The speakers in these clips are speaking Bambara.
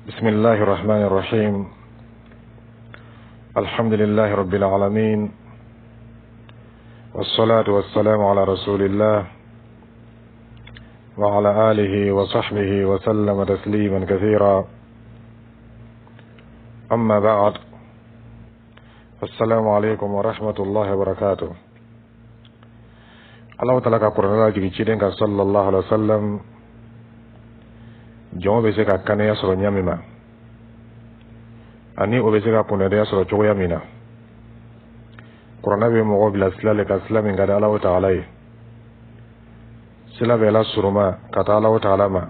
بسم الله الرحمن الرحيم. الحمد لله رب العالمين، والصلاة والسلام على رسول الله وعلى آله وصحبه وسلم تسليما كثيرا. أما بعد، السلام عليكم ورحمة الله وبركاته. الله تعالى قرآن جيجين صلى الله عليه وسلم jɔn bɛ se ka kɛnɛya sɔrɔ ɲa min ma ani o bɛ se ka kunnadiya sɔrɔ cogoya min na. kuranɛ bɛ mɔgɔ bila sila le ka sila min ka di Alahu Taala ye. sila bɛ la suruma ka taa Alahu Taala ma.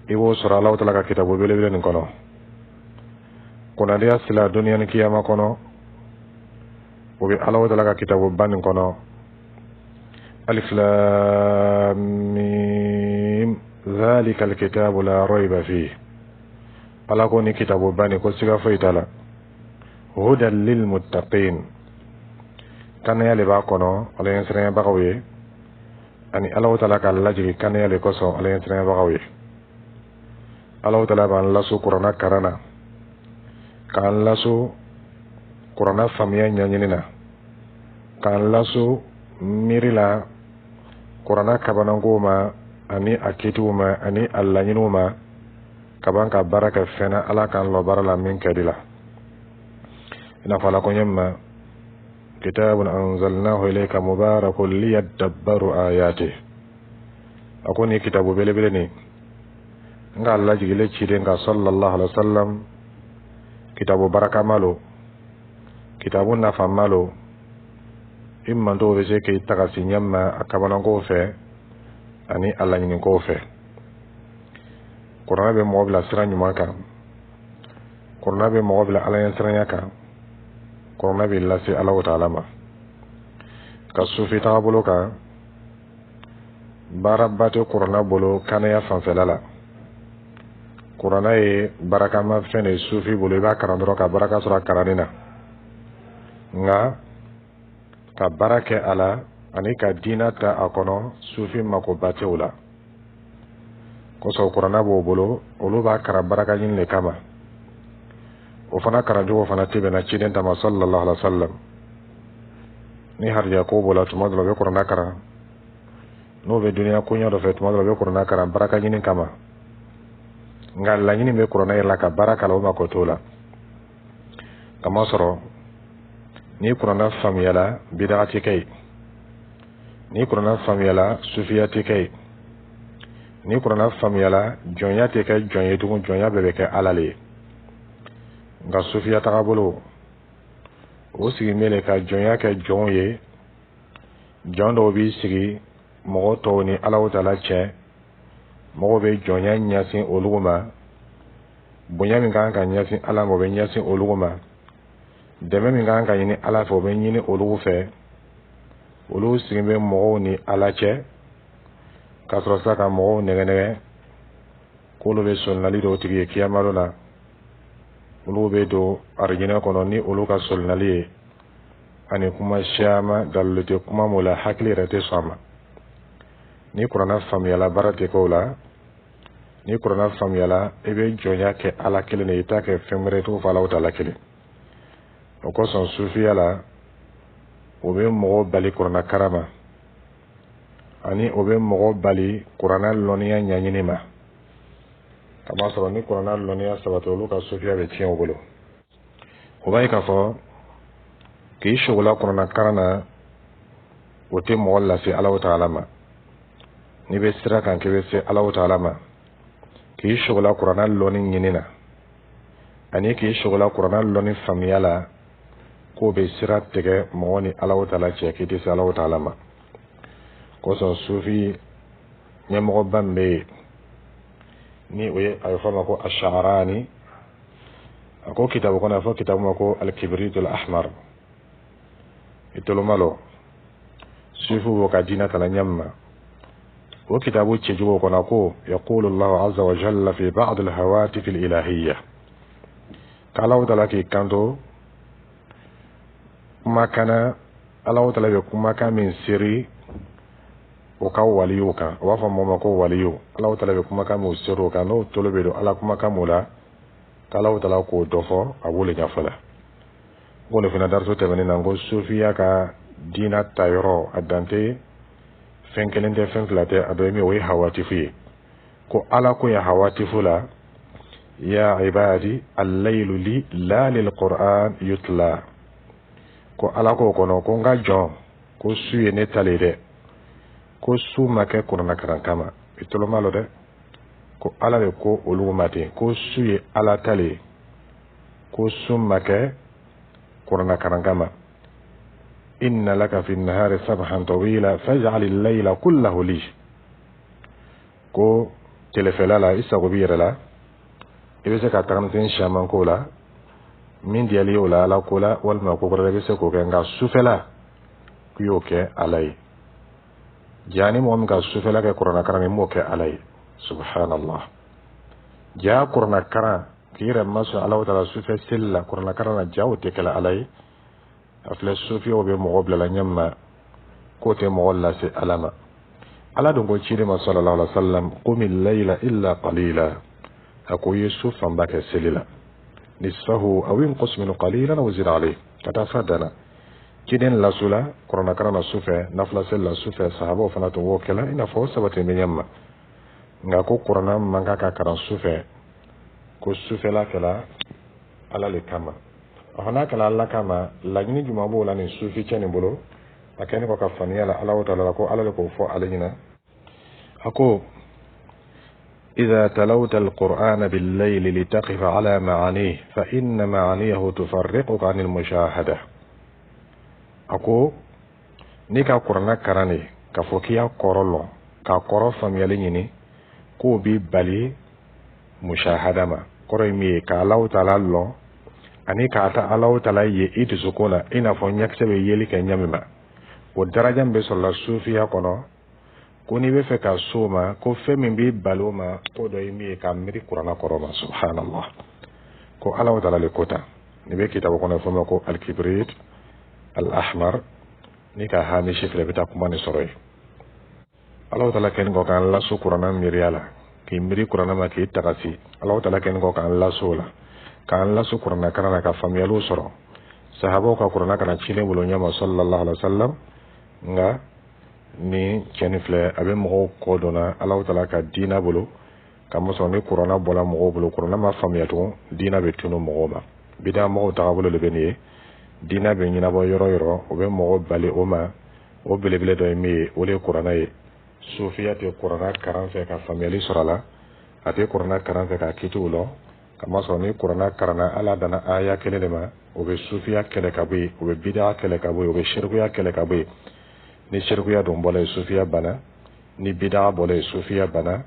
i b'o sɔrɔ Alahu Taala ka kitabu belebele nin kɔnɔ. kunnadiya sila duniya ni kiyama kɔnɔ o bɛ Alahu Taala ka kitabu ba nin kɔnɔ. Alif Lam Mim ذلك الكتاب لا ريب فيه. ala ko ni kitabu bani ko siga foyi t'a la. hudan lil muttaqin, kanaya le b'a kɔnɔ ala ye siranyabagaw ye ani Alahu Taala ka lajigi kanaya le kosɔn ala ye siranyabagaw ye. Alahu Taala b'an laso kuranɛ karan na, k'an laso kuranɛ faamuya ɲɛɲini na, k'an laso miiri la kuranɛ kabanankow ma ani a kitiw ma ani a laɲiniw ma ka ban ka baara kɛ fɛn na ala k'an lɔ baara la min kɛ di la. i n'a fɔ ala ko ɲɛ min ma kitabun anzalnahu ilayka mubarakun liyadabbaru ayatihi. a ko ni kitabu belebele ni n ka lajigile ciden ka sallallahu alaihi wasallam, kitabu barakama lo, kitabu nafama lo. i manto bɛ se k'i tagasi ɲɛ ma a kabanankow fɛ ani a laɲinikow fɛ. kuranɛ bɛ mɔgɔ bila sira ɲuman kan, kuranɛ bɛ mɔgɔ bila ala ɲɛ siranya kan, kuranɛ bɛ lase Alahu Taala ma. ka sufi tagabolo kan, baaraba tɛ kuranɛ bolo kanaya fanfɛla la. kuranɛ ye barakama fɛn de ye sufi bolo, i b'a karan dɔrɔn ka baraka sɔrɔ a karanni na, nka ka baara kɛ a la ani ka diina ta a kɔnɔ sufi makoba tɛ o la. kosɔn kuranɛ b'o bolo, olu b'a karan baraka ɲini de kama. o fana karancogo fana tɛ bɛnna ciden ta ma sallallahu alaihi wasallam. ni hariya ko b'o la tuma dɔ la u bɛ kuranɛ karan, n'o bɛ duniya koɲɛ dɔ fɛ tuma dɔ la u bɛ kuranɛ karan baraka ɲini kama. nka laɲini bɛ kuranɛ yɛrɛ la ka baara k'a la o mako t'o la. kamasɔrɔ ni kuranɛ faamuyala bidaga tɛ kɛ yen, ni kuranɛ faamuyala sufiya tɛ kɛ yen, ni kuranɛ faamuyala jɔnya tɛ kɛ jɔn ye tugun, jɔnya bɛɛ bɛ kɛ ala le ye. nka sufiya tagabolo o sigi mele ka jɔnya kɛ jɔnw ye. jɔn dɔw b'i sigi mɔgɔ tɔw ni Alahu Taala cɛ, mɔgɔw bɛ jɔnya ɲɛsin olu ma, bonya min kan ka ɲɛsin ala ma o bɛ ɲɛsin olu ma, dɛmɛ min kan ka ɲini ala fɛ o bɛ ɲini olu fɛ. olu sigi bɛ mɔgɔw ni ala cɛ ka sɔrɔ sa ka mɔgɔw nɛgɛnɛgɛ k'olu bɛ solinali dɔw tigi ye kiyama don na. olu bɛ don arijinɛ kɔnɔ ni olu ka solinali ye ani kuma caman dalilu tɛ kuma min la hakili yɛrɛ tɛ sɔn a ma. ni kuranɛ faamuyala baara tɛ kɛ o la. ni kuranɛ faamuyala i bɛ jɔnya kɛ ala kelen de, i t'a kɛ fɛn wɛrɛ t'o fɔ Alahu Taala kelen. o kosɔn sufiya la o bɛ mɔgɔ bali kuranɛ karan ma ani o bɛ mɔgɔ bali kuranɛ lɔnniya ɲɛɲini ma. kamasɔrɔ ni kuranɛ lɔnniya sabati olu ka sufiya bɛ tiɲɛ u bolo. o b'a ye k'a fɔ k'i sogola kuranɛ karan na o tɛ mɔgɔ lase Alahu Taala ma. n'i bɛ sira kan k'i bɛ se Alahu Taala ma, k'i sogola kuranɛ lɔnni ɲini na ani k'i sogola kuranɛ lɔnni faamuya la k'o bɛ sira tigɛ mɔgɔ ni Alahu Taala cɛ k'i tɛ se Alahu Taala ma. kosɔn sufi ɲɛmɔgɔba min bɛ yen ni o ye a bɛ fɔ a ma ko Asharani, a ko kitabu kɔnɔ a fɔ kitabu ma ko Al-Kibritul Ahmar. i toloma lɔ sufi b'o ka diinɛ kalan ɲɛ min ma. o kitabu cɛjugu kɔnɔ ko yaqulu Allahu azza wa jalla fi ba'd al-hawatif al-ilahiyya, k'Alahu Taala k'i kanto kumakan na. Alahu Taala bɛ kumakan min seri o ka waliyu kan o b'a fɔ mɔgɔ ma ko waliyu Alahu Taala bɛ kumakan min sero kan n'o tolo bɛ don Ala kumakan min la k'Alahu Taala k'o dɔ fɔ a b'o le ɲɛfɔ la ko ne fana daraso tɛmɛnen na ko sufiya ka diina ta yɔrɔ a dan tɛ fɛn kelen tɛ fɛn fila tɛ a dɔ ye min o ye hawatifu ye ko Ala ko ya hawatifu la ya ibadi al-laylu li la lil Qur'an yutla ko Ala ko kɔnɔ ko n ka jɔn ko su ye ne tale dɛ ko su ma kɛ kuranna karan kama i toloma lo dɛ ko Ala de ko olu ma ten ko su ye Ala tale ko su ma kɛ kuranna karan kama inna laka fi nahari sabhan tawila faj'al al-layla kullahu li ko telefɛla la i sago b'i yɛrɛ la i bɛ se ka tagamisɛn caman k'o la min diyali o la Ala ko la walima ko wɛrɛ i bɛ se k'o kɛ nka sufɛla k'i y'o kɛ Ala ye jaa ni mɔgɔ min ka sufɛla kɛ kuranna karan ye m'o kɛ Ala ye subhanallah jaa kuranna karan k'i yɛrɛ masɔn Alahu Taala sufɛ seli la kuranna karan na jaa o tɛ kɛla Ala ye a filɛ sufiyaw bɛ mɔgɔ bilala ɲɛma ma k'o tɛ mɔgɔ lase Ala ma Ala dun ko ciden ma sallallahu alaihi wasallam qumi layla illa qalila a ko ye su fanba kɛ seli la nisfahu aw inqus min qalilan aw zid alayhi ka taa f'a danna ciden lasula kuranna karan na sufɛ nafila seli la sufɛ sahabaw fana tun b'o kɛla i n'a fɔ o sabati bɛ ɲɛma ma nka ko kuranna man kan ka karan sufɛ ko sufɛla kɛla Ala le kama a fana kɛla Ala kama laɲini jumɛn b'o la nin sufi cɛ nin bolo a kɛlen kɔ ka faniya la Alahu Taala la ko Ala le k'o fɔ ale ɲɛna a ko إذا تلوت القرآن بالليل لتقف على معانيه فإن معانيه تفرقك عن المشاهدة أكو نيكا قرآن كراني كفوكيا كورولو كاكورو فمياليني كو بي بالي مشاهدة ما كوريمي كالاو تعالى لو أني كاتا ألاو تعالى يئيت سكونا إنا فنيك سبي يلي كنيامي ودرجة بسول الله صوفيا كونو ko ni bɛ fɛ ka so ma ko fɛn min b'i balo ma ko dɔ ye min ye ka miiri kuranna kɔrɔ ma subhanallah ko Alahu Taala le ko tan ni bɛ kitabu kɔnɔ fɛn ma ko al-kibrit al-ahmar ni ka hamishi filɛ bɛ taa kuma ni sɔrɔ ye Alahu Taala kɛlen kɔ k'an laso kuranna miiriya la k'i miiri kuranna ma k'i tagasi Alahu Taala kɛlen kɔ k'an laso o la k'an laso kuranna karan na ka faamuyaliw sɔrɔ sahabaw ka kuranna kana cilen bolo ɲɛma sallallahu alaihi wasallam nka ni cɛni filɛ a bɛ mɔgɔw kɔ dɔnna Alahu Taala ka diina bolo ka masɔn ni kuranna bɔla mɔgɔw bolo kuranna ma faamuya tugun diina bɛ tunu mɔgɔw ma bida mɔgɔw tagabolo de bɛ nin ye diina bɛ ɲɛnabɔ yɔrɔ yɔrɔ o bɛ mɔgɔ bali o ma o belebele dɔ ye min ye o de ye kuranna ye sufiya tɛ kuranna karan fɛ ka faamuyali sɔrɔ a la a tɛ kuranna karan fɛ ka kitiw lɔ ka masɔn ni kuranna karanna Ala danna aya kelen de ma o bɛ sufiya kɛlɛ ka bɔ yen o bɛ bida kɛlɛ ka bɔ yen o bɛ shirikuya kɛlɛ ka bɔ yen ni shirkuya don bɔla ye sufiya bana ni bid'a bɔla ye sufiya bana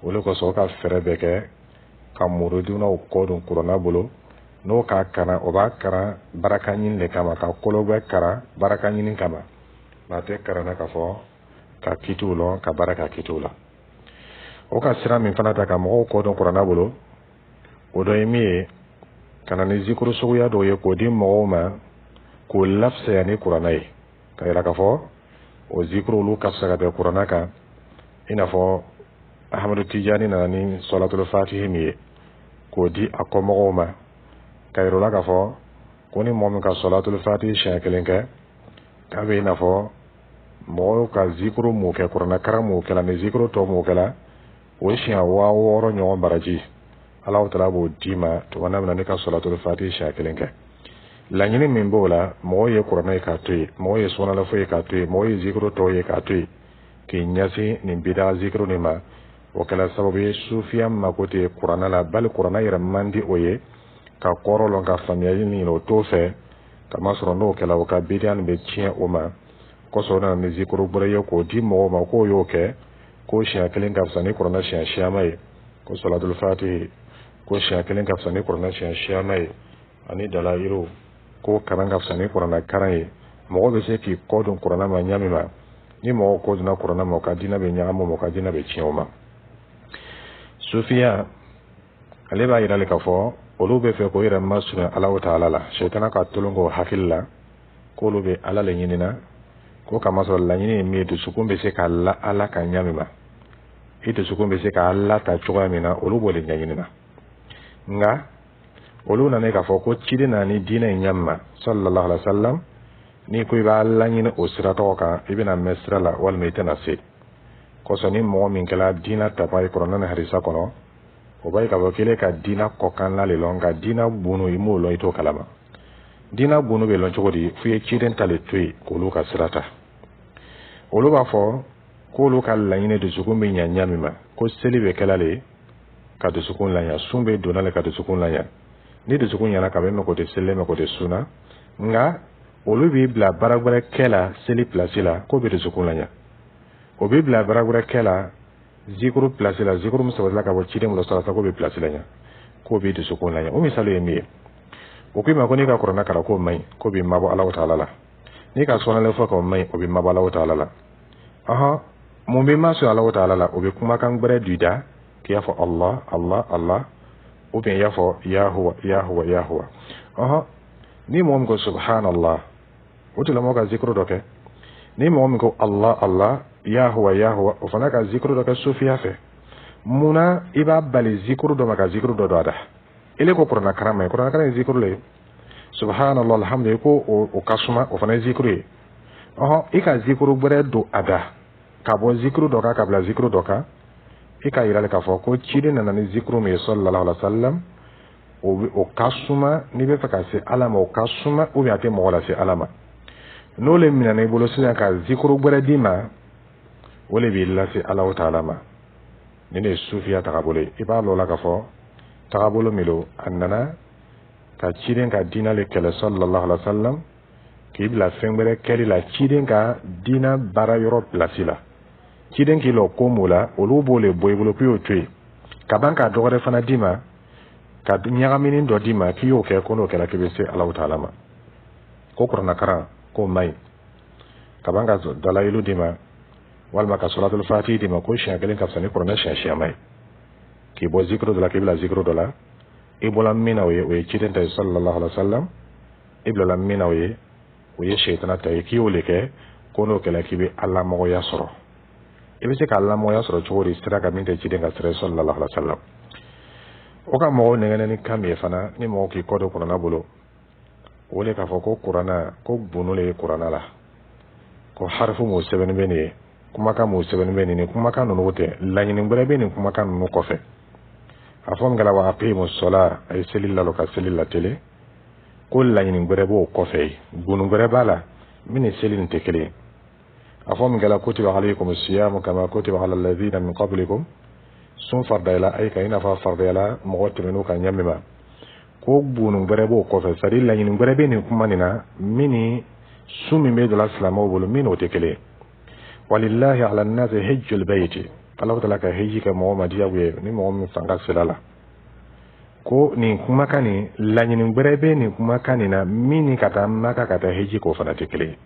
o le kosɔn ka fɛrɛ bɛ kɛ ka muridinaw kɔ don kuranna bolo n'o ka karan o b'a karan baraka ɲini de kama ka kolobɛ karan baraka ɲini kama n'a tɛ karanna k'a fɔ ka kitiw lɔ ka baara ka kitiw la o ka sira min fana ta ka mɔgɔw kɔ don kuranna bolo o dɔ ye min ye ka na ni zikuru suguya dɔw ye k'o di mɔgɔw ma k'o lafisaya ni kuranna ye ka yira k'a fɔ o zikuru olu ka fisa ka bɛn kuranna kan i n'a fɔ Ahmadu Tijani nana ni Salatul Fatihi min ye k'o di a kɔmɔgɔw ma ka yira o la k'a fɔ ko ni mɔgɔ min ka Salatul Fatihi siɲɛ kelen kɛ k'a bɛ i n'a fɔ mɔgɔw ka zikuru mun kɛ kuranna karan mun kɛla ni zikuru tɔ mun kɛla o ye siɲɛ 6000 ɲɔgɔn baraji Alahu Taala b'o d'i ma tuma min na ne ka Salatul Fatihi siɲɛ kelen kɛ laɲini min b'o la mɔgɔw ye kuranna ye k'a to yen mɔgɔw ye sunalafo ye k'a to yen mɔgɔw ye zikuru tɔw ye k'a to yen k'i ɲɛsin nin bida zikuru nin ma o kɛla sababu ye sufiya mako tɛ kuranna la bali kuranna yɛrɛ man di o ye ka kɔrɔ lɔn ka faamuyali ɲini o t'o fɛ kamasɔrɔ n'o kɛla o ka bida nin bɛ tiɲɛ o ma kosɔn o nana ni zikuru bɔra ye k'o di mɔgɔw ma k'o y'o kɛ ko siɲɛ kelen ka fisa ni kuranna siɲɛ siyama ye ko Salatul Fatihi ko siɲɛ kelen ka fisa ni kuranna siɲɛ siyama ye ani dalayiru ko karan ka fisa ni kuranna karan ye mɔgɔ bɛ se k'i kɔ don kuranna ma ɲami ma ni mɔgɔ kɔ donna kuranna ma o ka diinɛ bɛ ɲagami o ka diinɛ bɛ tiɲɛ o ma sufiya ale b'a yira le k'a fɔ olu bɛ fɛ k'o yɛrɛ masurunya Alahu Taala la shetana ka tolon k'o hakili la k'olu bɛ Ala le ɲinina ko kama sɔrɔ laɲini ye min ye dusukun bɛ se ka ala ka ɲa min ma i dusukun bɛ se ka ala ta cogoya min na olu b'o de ɲɛɲini na nka olu nana k'a fɔ ko ciden na ni diinɛ in ɲa min ma sallallahu alaihi wasallam ni ko i b'a laɲini o sira tɔgɔ kan i bɛna mɛn sira la walima i tɛna se kosɔn ni mɔgɔ min kɛla diinɛ tapa ye kɔrɔna ni hadisa kɔnɔ o b'a ye k'a fɔ k'ile ka diinɛ kɔkan la le lɔn nka diinɛ bunu i m'o lɔn i t'o kalama diinɛ bunu bɛ lɔn cogo di f'i ye ciden ta le to yen k'olu ka sira ta olu b'a fɔ k'olu ka laɲini dusukun bɛ ɲa ɲa min ma ko seli bɛ kɛla le ka dusukun laɲa sun bɛ donna le ka dusukun laɲa ni dusukun ɲana ka bɛ mɛ ko tɛ seli mɛ ko tɛ sunna nka olu b'i bila baara wɛrɛ kɛ la seli pilasi la k'o bɛ dusukun laɲa o b'i bila baara wɛrɛ kɛ la zikuru pilasi la zikuru min sabatila ka bɔ ciden bolo sarata k'o bɛ pilasi laɲa k'o b'i dusukun laɲa o misali ye min ye o k'i ma ko n'i ka kuranna kalan k'o man ɲi k'o b'i mabɔ Alahu Taala la n'i ka sɔnnalen fɔ k'o man ɲi o b'i mabɔ Alahu Taala la mun bɛ ma sɔn Alahu Taala la o bɛ kumakan gbɛrɛ do i da k'i y'a fɔ Allah Allah Allah ou bien i y'a fɔ ya huwa ya huwa ya huwa ni mɔgɔ min ko subhanallah o tigilamɔgɔ ka zikuru dɔ kɛ ni mɔgɔ min ko Allah Allah ya huwa o fana ka zikuru dɔ kɛ sufiya fɛ munna i b'a bali zikuru dɔ ma ka zikuru dɔ don a da ile ko kuranna karama ye kuranna karama ye zikuru le subhanallah alhamdulillah ko o ka suma o fana ye zikuru ye i ka zikuru gbɛrɛ don a da ka bɔ zikuru dɔ kan ka bila zikuru dɔ kan i ka yira k'a fɔ ko ciden nana ni zikuru min ye sallallahu alaihi wasallam o ka suma n'i bɛ fɛ ka se ala ma o ka suma ou bien a tɛ mɔgɔ lase ala ma n'o le minɛna i bolo sisan ka zikuru gbɛrɛ d'i ma o le b'i lase Alahu Taala ma ni ne ye sufiya tagabolo ye i b'a lɔ la k'a fɔ tagabolo min don a nana ka ciden ka diinɛ le kɛlɛ sallallahu alaihi wasallam k'i bila fɛn wɛrɛ kɛli la ciden ka diinɛ baara yɔrɔ pilasi la ciden k'i lɔ ko m'o la olu b'o le bɔ i bolo k'i y'o to yen ka ban ka dɔ wɛrɛ fana d'i ma ka ɲagamini dɔ d'i ma k'i y'o kɛ ko n'o kɛra k'i bɛ se Alahu Taala ma ko kuranna karan k'o man ɲi ka ban ka dalayilu d'i ma walima ka suratul fatihi d'i ma ko siɲɛ kelen ka fisa ni kuranna siɲɛ ma ye k'i bɔ zikuru dɔ la k'i bila zikuru dɔ la i bɔla min na o ye ciden ta ye sallallahu alaihi wasallam i bilala min na o ye sɛitana ta ye k'i y'o le kɛ ko n'o kɛra k'i bɛ alamɔgɔya sɔrɔ i bɛ se ka alamɔgɔya sɔrɔ cogo di sira kan min tɛ ciden ka sira ye sallallahu alaihi wasallam o ka mɔgɔw nɛgɛnɛ ni kan min ye fana ni mɔgɔw k'i kɔ don kuranna bolo o le k'a fɔ ko kuranna ko bunu le ye kuranna la ko harifu m'o sɛbɛnni bɛ nin ye kumakan m'o sɛbɛnni bɛ nin kumakan ninnu tɛ laɲini wɛrɛ bɛ nin kumakan ninnu kɔfɛ a fɔ min kɛra wa aqimu sɔla a ye seli lalɔ ka seli latele ko laɲini wɛrɛ b'o kɔfɛ ye bunu wɛrɛ b'a la min ni seli nin tɛ kelen ye a fɔ min kɛra kutiba alaykum siyamu kama kutiba ala alladhina min qablikum sun fardayala ay ka ina fa fardayala mɔgɔ tɛmɛn'u ka ɲa min ma ko bunu wɛrɛ b'o kɔfɛ c'est à dire laɲini wɛrɛ bɛ nin kuma nin na min ni sun min bɛ dɔla silamɛw bolo min n'o tɛ kelen ye walillahi ala nnasi hijjul bayti Alahu Taala ka hiji kɛ mɔgɔ ma diyagoya ye ni mɔgɔ min fanga sera la ko nin kumakan nin laɲini wɛrɛ bɛ nin kumakan nin na min ni ka taa Maka ka taa hiji k'o fana tɛ kelen ye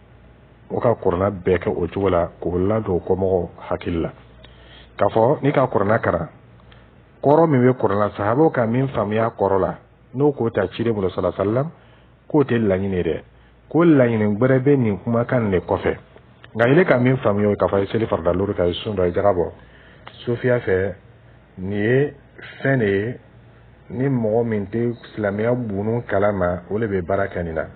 o ka kuranna bɛɛ kɛ o cogo la k'o ladon kɔmɔgɔw hakili la k'a fɔ n'i ka kuranna kalan kɔrɔ min bɛ kuranna sahabaw ka min faamuya kɔrɔ la n'o k'o ta ciden bolo sallallahu alaihi wasallam k'o tɛ laɲini ye dɛ ko laɲini wɛrɛ bɛ nin kumakan de kɔfɛ nka ile ka min faamuya o k'a fɔ a ye seli farida lori ka ye sun dɔ ye jaga bɔ sufiya fɛ nin ye fɛn de ye ni mɔgɔ min tɛ silamɛya bunu kalama o de bɛ baara kɛ nin na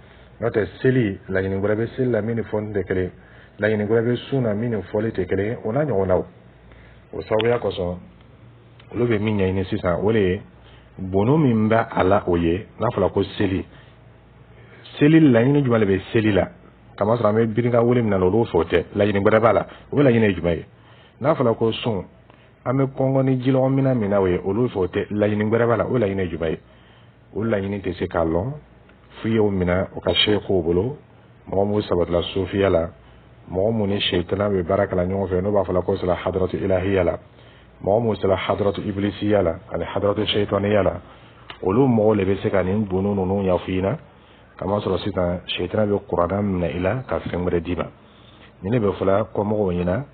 n'o tɛ seli laɲini wɛrɛ bɛ seli la min ni fɔli tɛ kelen laɲini wɛrɛ bɛ sun na min ni fɔli tɛ kelen o n'a ɲɔgɔnnaw o sababuya kosɔn olu bɛ min ɲɛɲini sisan o de ye bunu min bɛ a la o ye n'a fɔra ko seli laɲini jumɛn de bɛ seli la kamasɔrɔ an bɛ birinka wele min na olu fɛ o tɛ laɲini wɛrɛ b'a la o bɛ laɲini ye jumɛn ye n'a fɔra ko sun an bɛ kɔngɔ ni jilɔgɔmina min na o ye olu fɛ o tɛ laɲini wɛrɛ b'a la o laɲini ye jumɛn ye o laɲini tɛ se k'a lɔn f'i y'o minɛ o ka sɛkow bolo mɔgɔ mun sabatila sufiya la mɔgɔ mun ni sɛitana bɛ baara kɛ ɲɔgɔn fɛ n'o b'a fɔ la ko sera hadratu ilahiya la mɔgɔ mun sera hadratu iblisiya la ani hadratu sɛitaniya la olu mɔgɔw de bɛ se ka nin bunu ninnu ɲɛfɔ i ɲɛna kamasɔrɔ sisan sɛitana bɛ kuranna minɛ i la ka fɛn wɛrɛ d'i ma ni ne bɛ fɔla kɔmɔgɔw ɲɛna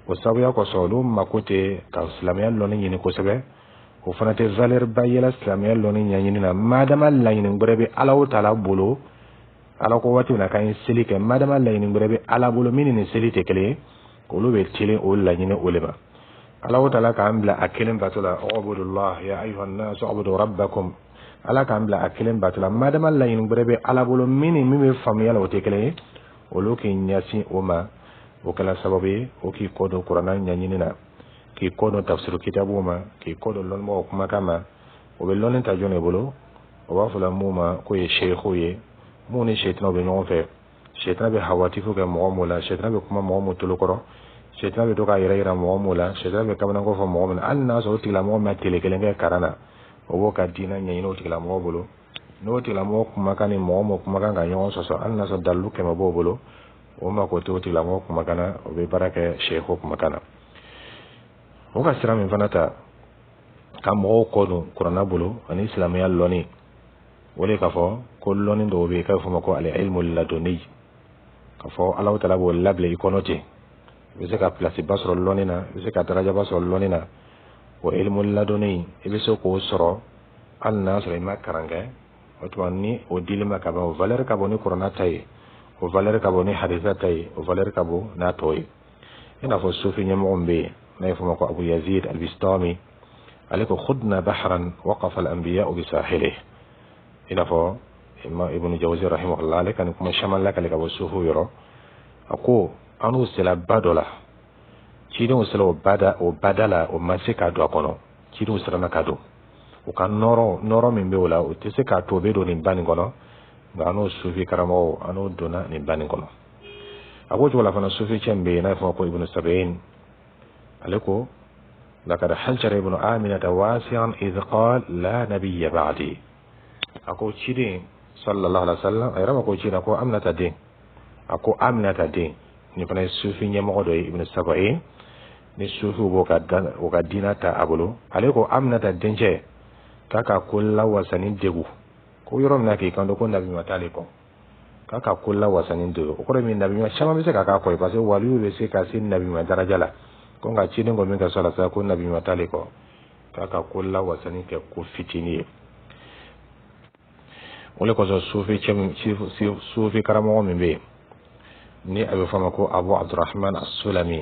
o sabuya kosɔn olu mako tɛ ka silamɛya lɔnni ɲini kosɛbɛ o fana tɛ valeur ba yɛlɛ silamɛya lɔnni ɲɛɲini na madama laɲini wɛrɛ bɛ Alahu Taala bolo ala ko wati na kan seli ke madama layini ngurebe ala bolo minini seli te kele ko lo be tele o layini o leba ala wa taala ka ambla akilim batula ubudullah ya ayuhan nas ubudu rabbakum ala ka ambla akilim batula madama layini ngurebe ala bolo minini mibe famiyala o te kele o lo ke nyasi o ma o kala sababu o ki kodo qur'ana nyanyina ki kodo tafsir kitabu ma ki kodo lon mo kuma kama o be lonin ta jone bolo o ba fula muma ko ye sheikhu ye mu ni shaytan be ɲɔgɔn fɛ shaytan be hawatifu kɛ mɔgɔ mu la shaytan be kuma mɔgɔ mu tolo kɔrɔ shaytan be to ka yɛrɛ yira mɔgɔ mu la shaytan be kamana ko fɔ mɔgɔ min hali n'a sɔrɔ o tigilamɔgɔ ma tele kelen kɛ karana o b'o ka diina ɲɛɲini o tigilamɔgɔ bolo n'o tigilamɔgɔ kumakan ni mɔgɔ mu kumakan ka ɲɔgɔn sɔsɔ hali n'a sɔrɔ dalilu 100 b'o bolo o ma ko to o tigilamɔgɔ kumakan na o be baara kɛ sheikhu kumakan na o ka sira min fana ta ka mɔgɔw kɔdun kuranna bolo ani silamɛya lɔni wole ka fɔ ko lɔni dɔw bɛ yen k'a fɔ ma ko al-ilmu laduni ka fɔ Alahu taala b'o labila i kɔnɔ ten i bɛ se ka place ba sɔrɔ lɔni na i bɛ se ka daraja ba sɔrɔ lɔni na o ilmu laduni i bɛ se k'o sɔrɔ hali n'a sɔrɔ i ma kalan kɛ o tuma ni o dili ma ka ban o valeur ka bon ni kuranna ta ye o valeur ka bon ni hadisa ta ye o valeur ka bon n'a tɔ ye i n'a fɔ sufi ɲɛmɔgɔ min bɛ yen n'a ye fɔ ma ko Abu Yazid al-Bistami ale ko khudna bahran waqafa al-anbiya bi sahilihi ina fɔ ibn Jawzi rahimahullah ale kan kuma shaman la kale ka bɔ sufu yɔrɔ a ko anu sela ba dɔ la cidenw sela o bada la o ma se ka don a kɔnɔ cidenw siranna ka don o ka nɔrɔ min bɛ o la o tɛ se k'a to o bɛ don nin ba nin kɔnɔ nka an'o sufi karamɔgɔw an'o donna nin ba nin kɔnɔ a ko cogo la fana sufi cɛ min bɛ yen n'a fɔ ko ibn Sabain ale ko لقد حجر ابن آمنة واسعا إذ قال لا نبي بعدي أكو تشيرين صلى الله عليه وسلم أيرما أكو تشيرين أكو أمنة الدين أكو أمنة الدين نبنا السوفي نيمغدو ابن السبعين نسوفي وكادينا تا أبولو عليكو أمنة الدين جي كاكا كل وسنين ديبو كو يروم ناكي كاندو كو نبي متاليكو كاكا كل وسنين ديبو أكو رمي نبي ما شما بيسي كاكا كوي باسي واليو بيسي كاسي نبي مدارجة لا konga chini ngo minga sala sa ko nabi matali ko kaka kulla wasani ke ku fitini wala ko sufi karamo min be ni abu fama ko Abu Abdurrahman as-Sulami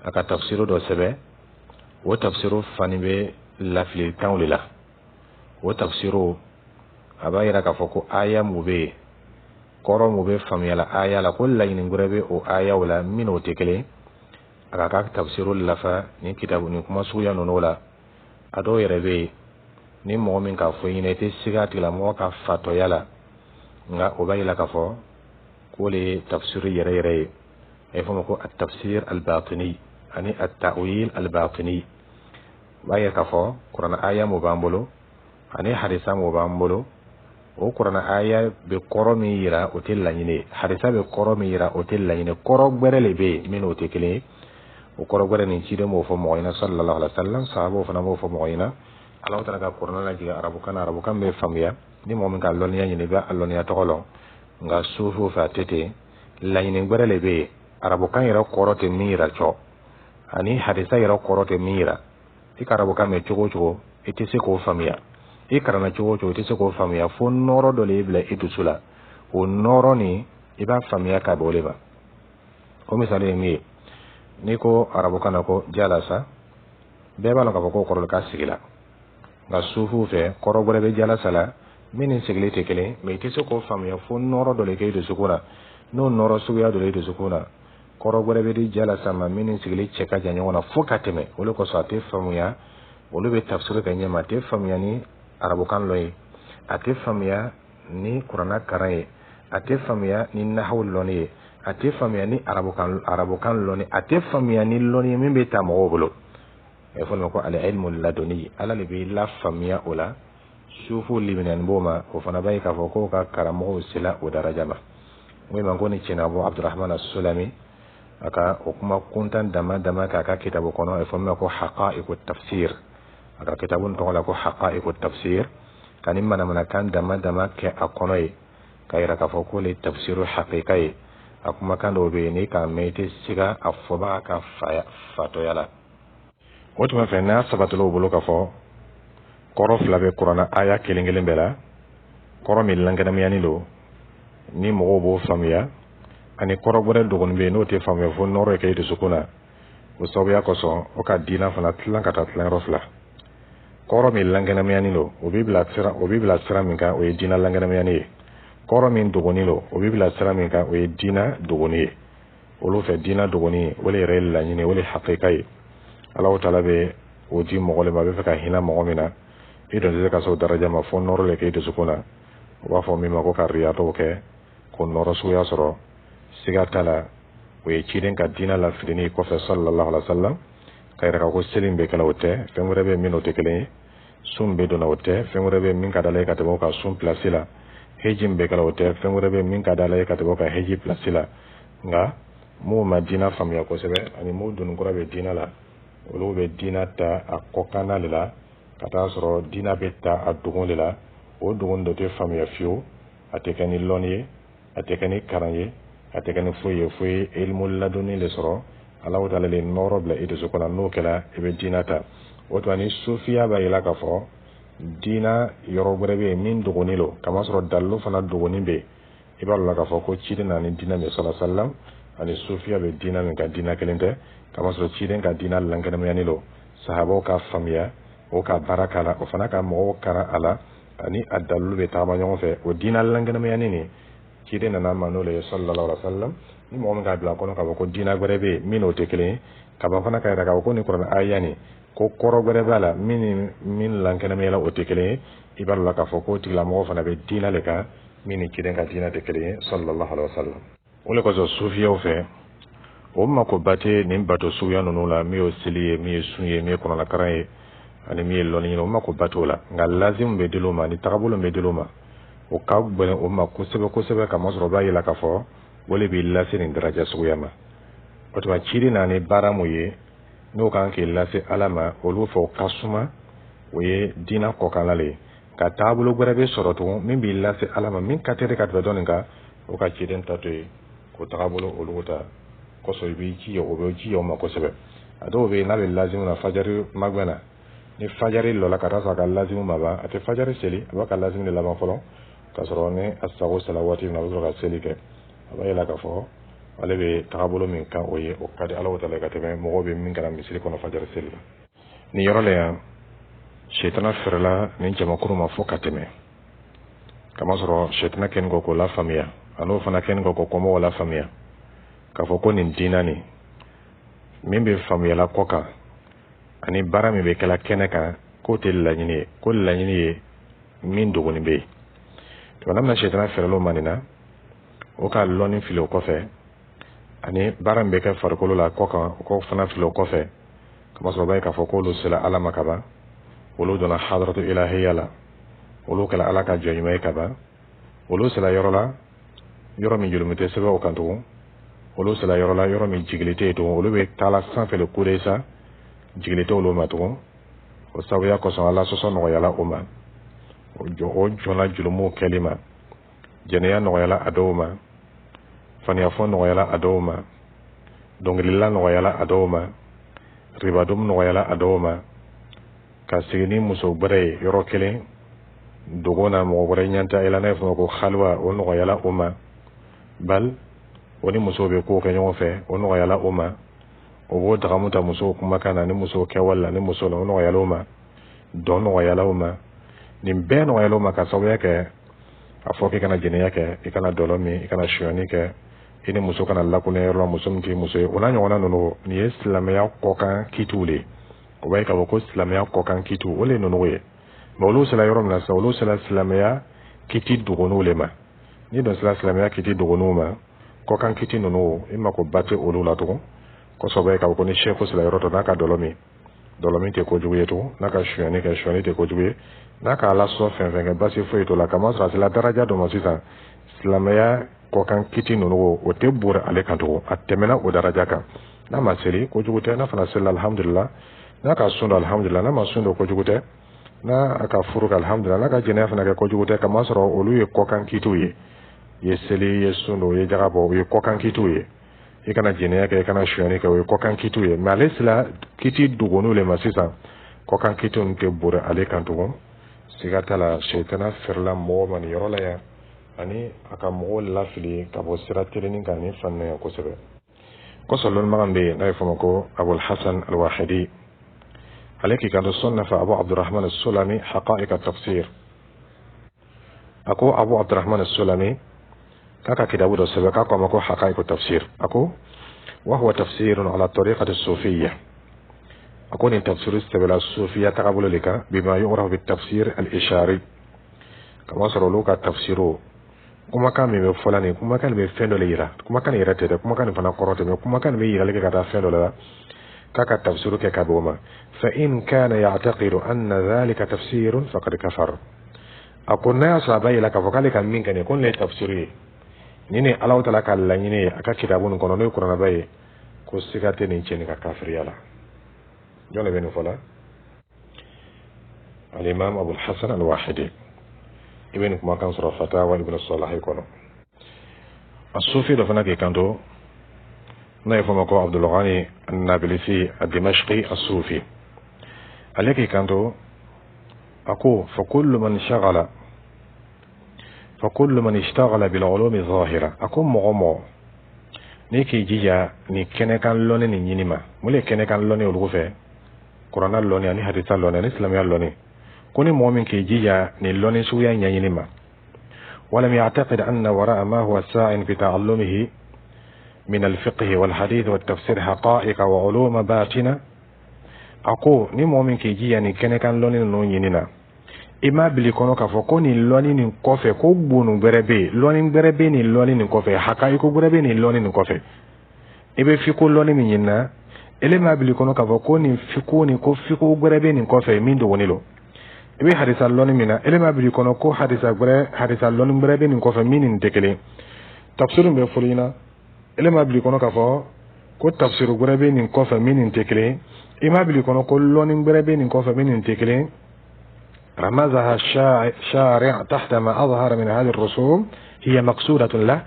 aka tafsiru do sebe wo tafsiru fani be lafli tawlila wo tafsiru abayira ka foko aya mu be koro mu be famiyala aya la kullu yin ngurebe o aya wala min o tekele aka tafsirul lafa ni kitabu ni kuma suya nono la ado yere be ni mo min ka fo yin ete siga tila mo ka fato yala nga o bayila ka fo ko le tafsir yere yere e fo ko at-tafsir al-batini ani at-ta'wil al-batini bayya ka fo qur'an aya mo bambolo ani hadisa mo bambolo o qur'an aya be koromi yira o tellanyine hadisa be koromi yira o tellanyine koro gberele be min o tekele o koro gore ni ciide mo fo mo ina sallallahu alaihi wasallam sahabo fana mo fo mo ina Allah ta'ala ka qur'an la jiga arabu kan be famiya ni mo min ka lon ya ni ba allon ya tokolo nga sufu fa tete la ni gore le be arabu kan yira koro te mira cho ani hadisa yira koro te mira ikarabu kan me chogo ite se ko famiya ikarana chogo ite se ko famiya fo noro do le bla idusula o noro ni iba famiya ka boleba ko misale mi ni ko arabu kana ko jalasa beba la ko korol ka sigila nga sufu fe koro gore be jalasa la minin sigile te kele me te ko famiya fo noro do le ke de sukuna no noro suya do le de sukuna koro gore be di jalasa ma minin sigile cheka janyo na fo kateme wala ko sa te famiya wala be tafsir ka nyama te famiya ni arabu kan loyi ate famiya ni qur'ana karaye ate famiya ni nahwu loni ate famiya ni arabu kan loni ate famiya ni loni min be ta mo bolo e fo ko al ilmu laduni ala le be la famiya ola sufu libinan boma o fana bay ka fo ko ka karamo sila o daraja ma moy man ko ni cina Abu Abdurrahman as-Sulami aka o kuma kuntan dama ka kitabu kono e fo ko haqa'iqut tafsir aka kitabun to la ko haqa'iqut tafsir kanim mana kan dama ke akonoy kayra ka fo ko le tafsiru haqiqai akuma kan do be ni ka mete siga afoba ka fato yala wotu ma fe na sabatu lo bolo ka fo koro flabe qur'ana aya kelengelen bela koro mi langana miyani lo ni mɔgɔw b'o faamuya ani kɔrɔ wɛrɛ dɔgɔnin bɛ yen n'o tɛ faamuya fo nɔrɔ ye kɛ i dusukun na o sababuya kosɔn o ka diina fana tilan ka taa tilayɔrɔ fila kɔrɔ min lankɛnɛmayani don o b'i bila sira min kan o ye diina lankɛnɛmayani ye kɔrɔ min dɔgɔnin don o b'i bila sira min kan o ye diina dɔgɔnin ye olu fɛ diina dɔgɔnin o de yɛrɛ ye laɲini o de ye hakika ye Alahu Taala bɛ o di mɔgɔ le ma a bɛ fɛ ka hinɛ mɔgɔ min na i dun tɛ se ka se o daraja ma fo nɔrɔ le kɛ i dusukun na u b'a fɔ min ma ko ka riyatɔw kɛ ko nɔrɔ suguya sɔrɔ siga t'a la o ye ciden ka diina lafilini kɔfɛ sallallahu alaihi wa sallam ka yɛrɛ ka ko seli bɛ kɛla o tɛ fɛn wɛrɛ bɛ min o tɛ kelen ye sun bɛ donna o tɛ fɛn wɛrɛ bɛ min ka d'ala ye ka tɛmɛ o ka sun pilasi la heji bɛ kɛla o tɛ fɛn wɛrɛ bɛ min ka d'ala ye ka tɛmɛ o ka heji pilasi la nka m'o ma diina faamuya kosɛbɛ ani m'o donni kura bɛ diina la olu bɛ diina ta a kɔkanna de la ka taa sɔrɔ diina bɛ ta a dogon de la o dogon dɔ tɛ faamuya fiyewu a tɛ kɛ ni lɔnni ye a tɛ kɛ ni karan ye a tɛ kɛ ni foyi ye fo ye ilmu ladonni de sɔrɔ Alahu Taala le nɔrɔ bila i dusukun na n'o kɛla i bɛ diina ta o tuma ni sufiya b'a yira k'a fɔ diina yɔrɔ wɛrɛ bɛ yen min dɔgɔnin don kamasɔrɔ dalilu fana dɔgɔnin bɛ yen i b'a dɔn k'a fɔ ko ciden na ni diina bɛ sallallahu alaihi wa sallam ani sufiya bɛ diina min ka diina kelen tɛ kamasɔrɔ ciden ka diina lankɛnɛmayani don sahabaw ka faamuya o ka baara k'a la o fana ka mɔgɔw karan a la ani a dalilu bɛ taama ɲɔgɔn fɛ o diina lankɛnɛmayani nin ciden nana ma n'o le ye sallallahu alaihi wa sallam ni mɔgɔ min k'a bila a kɔnɔ k'a fɔ ko diina wɛrɛ bɛ yen min n'o tɛ kelen ye kaba fana ka yɛrɛ k'a fɔ ko nin kuranɛ aya nin ko kɔrɔ wɛrɛ b'a la min lankɛnɛmayala o tɛ kelen ye i b'a dɔn k'a fɔ ko tigilamɔgɔ fana bɛ diina le kan min ni ciden ka diina tɛ kelen ye sallallahu alaihi wa sallam o le kosɔn sufiyaw fɛ o makoba tɛ nin bato suguya ninnu la min ye seli ye min ye sun ye min ye kɔnɔnakaran ye ani min ye lɔnni ɲini o makoba t'o la nka lazimu bɛ dil'o ma ani tagabolo bɛ dil'o ma o ka gɛlɛn o ma kosɛbɛ kosɛbɛ ka masɔrɔ o b'a yira k'a fɔ o le b'i lase nin daraja suguya ma o tuma ciden na ni baara mun ye n'o kan k'i lase ala ma olu fɛ o ka suma o ye diina kɔkanla le ye ka taabolo wɛrɛ bɛ sɔrɔ tugun min b'i lase ala ma min ka teli ka tɛmɛ dɔɔnin kan o ka ciden ta to yen k'o taabolo olu ta kosɔn i b'i jija o bɛ jija o ma kosɛbɛ a dɔw bɛ yen n'a bɛ lazimu na fajari magɛn na ni fajari lɔla ka taa sɔrɔ a ka lazimu ma ban a tɛ fajari seli a b'a ka lazimu de laban fɔlɔ ka sɔrɔ ni a sago sela waati min na a bɛ sɔrɔ ka seli kɛ a b'a yɛlɛ k'a fɔ ale bɛ taabolo min kan o ye o ka di Alahu Taala ka tɛmɛ mɔgɔw bɛ min kɛra misiri kɔnɔ fajari seli la nin yɔrɔ la yan sitana fɛrɛla nin jamakulu ma fo ka tɛmɛ kamasɔrɔ sitana kɛni kɔ k'o lafaamuya a n'o fana kɛni kɔ k'o kɔmɔgɔw lafaamuya k'a fɔ ko nin diina nin min bɛ faamuyala kɔ kan ani baara min bɛ kɛla kɛnɛ kan k'o tɛ laɲini ye ko laɲini ye min dɔgɔnin bɛ yen tuma min na sitana fɛrɛla o ma nin na o ka lɔnni fili o kɔfɛ ani baara min bɛ kɛ farikolo la kɔ kan o k'o fana fili o kɔfɛ kamasɔrɔ b'a ye k'a fɔ k'olu sera ala ma kaban olu donna hadaratu ilahiya la olu kɛra ala ka jɔnɲuman ye kaban olu sera yɔrɔ la yɔrɔ min jurumi tɛ sɛbɛn o kan tugun olu sera yɔrɔ la yɔrɔ min jigili tɛ yen tugun olu bɛ taala sanfɛ le kude sa jigili tɛ olu ma tugun o sabuya kosɔn ala sɔsɔ nɔgɔyala o ma o jɔnna jurumuw kɛli ma jɛnɛya nɔgɔyala a dɔw ma faniyafɔ nɔgɔyala a dɔw ma dɔnkilila nɔgɔyala a dɔw ma ribadum nɔgɔyala a dɔw ma ka sigi ni muso wɛrɛ ye yɔrɔ kelen dogo na mɔgɔ wɛrɛ ɲanta i la n'a ye fɔ ko halwa o nɔgɔyala o ma bal o ni musow bɛ kow kɛ ɲɔgɔn fɛ o nɔgɔyala o ma o b'o dagamu ta musow kumakan na ni musow kɛwale la ni musow la o nɔgɔyala o ma dɔn nɔgɔyala o ma nin bɛɛ nɔgɔyala o ma ka sababuya kɛ a fɔ k'i kana jɛnɛya kɛ i kana dɔlɔ min i kana suyani kɛ i ni muso kana lakunɛ yɔrɔ la muso min t'i muso ye o n'a ɲɔgɔnna ninnu nin ye silamɛya kɔkan kitiw le o b'a ye k'a fɔ ko silamɛya kɔkan kitiw o le ninnu ye mɛ olu sera yɔrɔ min na sisan olu sera silamɛya kiti dogoniw le ma ni dɔn sera silamɛya kiti dogoniw ma kɔkan kiti ninnu i mako ba tɛ olu la tugun kosɔbɛ k'a fɔ ko ni sɛfu sera yɔrɔ dɔ n'a ka dɔlɔ min tɛ kojugu ye tugun n'a ka suyani kɛ suyani tɛ kojugu ye n'a ka ala sɔn fɛn fɛn kɛ basi foyi t'o la kamasɔrɔ a sera daraja dɔ ma sisan silamɛya kɔkan kiti ninnu o tɛ bori ale kan tugun a tɛmɛna o daraja kan n'a ma seli kojugu tɛ n'a fana selila alhamdulila n'a ka sun dɔ alhamdulila n'a ma sun dɔ kojugu tɛ n'a ka furu kɛ alhamdulila n'a ka jɛnɛya fana kɛ kojugu tɛ kamasɔrɔ olu ye kɔkan kitiw ye i ye seli i ye sun dɔ i ye jaga bɔ o ye kɔkan kitiw ye i kana jɛnɛya kɛ i kana suyani kɛ o ye kɔkan kitiw ye mɛ ale sera kiti dogoniw le ma sisan kɔkan kitiw tɛ bori ale kan tugun siga t'a la sitana fɛrɛla mɔgɔ ma nin yɔrɔ la yan ani aka mɔgɔw lafili ka bɔ sira terenin kan ni fannaya kosɛbɛ. Kɔsɔlon magan bɛ n'a ye fɔ ma ko Abul Hasan al-Wahidi ale k'i kanto sonnafa Abu Abdurrahman as-Sulami haqa'iq at-tafsir. Ako Abu Abdurrahman as-Sulami kaka kitabu dɔ sɛbɛn k'a ko ma ko haqa'iq at-tafsir. Ako wa huwa tafsirun ala tariqati as-sufiyya. Ako ni tafsir sɛbɛla sufiyya tagabolo le kan bima yu'rafu bit-tafsir al-ishari. Kama sɔrɔ olu ka tafsiro kumakan min bɛ fɔla nin kumakan bɛ fɛn dɔ le yira kumakan yɛrɛ tɛ dɛ kumakan fana kɔrɔ tɛ mɛ kumakan bɛ yirali kɛ ka taa fɛn dɔ la k'a ka tafsiru kɛ ka bɔ ma fa in kana ya'taqidu anna dhalika tafsirun faqad kafar. A ko n'a y'a sɔrɔ a b'a yira k'a fɔ k'ale ka min kɛ nin ko nin ye tafsiru ye nin ni Alahu Taala ka laɲini ye a ka kitabu nin kɔnɔ n'o ye kuranɛba ye ko siga tɛ nin cɛ nin ka kafiriya la. Jɔn de bɛ nin fɔ la? Al-Imam Abul Hasan al-Wahidi ibn kumakan sɔrɔ fatawa ibn Salah kono. As-Sufi dɔ fana k'i kanto n'a ye fɔ ma ko Abdul Ghani an-Nabilisi ad-Dimashqi as-Sufi ale k'i kanto a ko fa kullu man ishtaghala bil ulumi zahira a ko mɔgɔ mɔgɔ ni k'i jija ni kɛnɛkan lɔnni ni ɲini ma mun le kɛnɛkan lɔnni olu fɛ kuranɛ lɔnni ani hadisa lɔnni ani silamɛya lɔnni ko ni mɔgɔ min k'i jija ni lɔnni suguya ɲɛɲini ma walam ya'taqid anna wara'a ma huwa sa'in fi ta'allumihi min al-fiqh wal hadith wat tafsir haqa'iq wa ulum batina a ko ni mɔgɔ min k'i jija ni kɛnɛkan lɔnni ninnu ɲini na i ma bili kɔnɔ k'a fɔ ko nin lɔnni nin kɔfɛ ko bonu bɛrɛ bɛ yen lɔnni bɛrɛ bɛ nin lɔnni nin kɔfɛ haqa'iq bɛrɛ bɛ nin lɔnni nin kɔfɛ i bɛ fiko lɔnni min ɲini na ele ma bili kɔnɔ k'a fɔ ko nin fiko fiko bɛrɛ bɛ nin kɔfɛ min dɔgɔnin lo i bɛ hadisa lɔnni min na ele ma bili kɔnɔ ko hadisa lɔnni bɛrɛ bɛ nin kɔfɛ min nin tɛ kelen tafsir bɛ fɔli ɲɛna ele ma bili kɔnɔ k'a fɔ ko tafsir bɛrɛ bɛ nin kɔfɛ min nin tɛ kelen i ma bili kɔnɔ ko lɔnni bɛrɛ bɛ nin kɔfɛ min nin tɛ kelen رمزها الشارع تحت ما أظهر من هذه الرسوم هي مقصودة له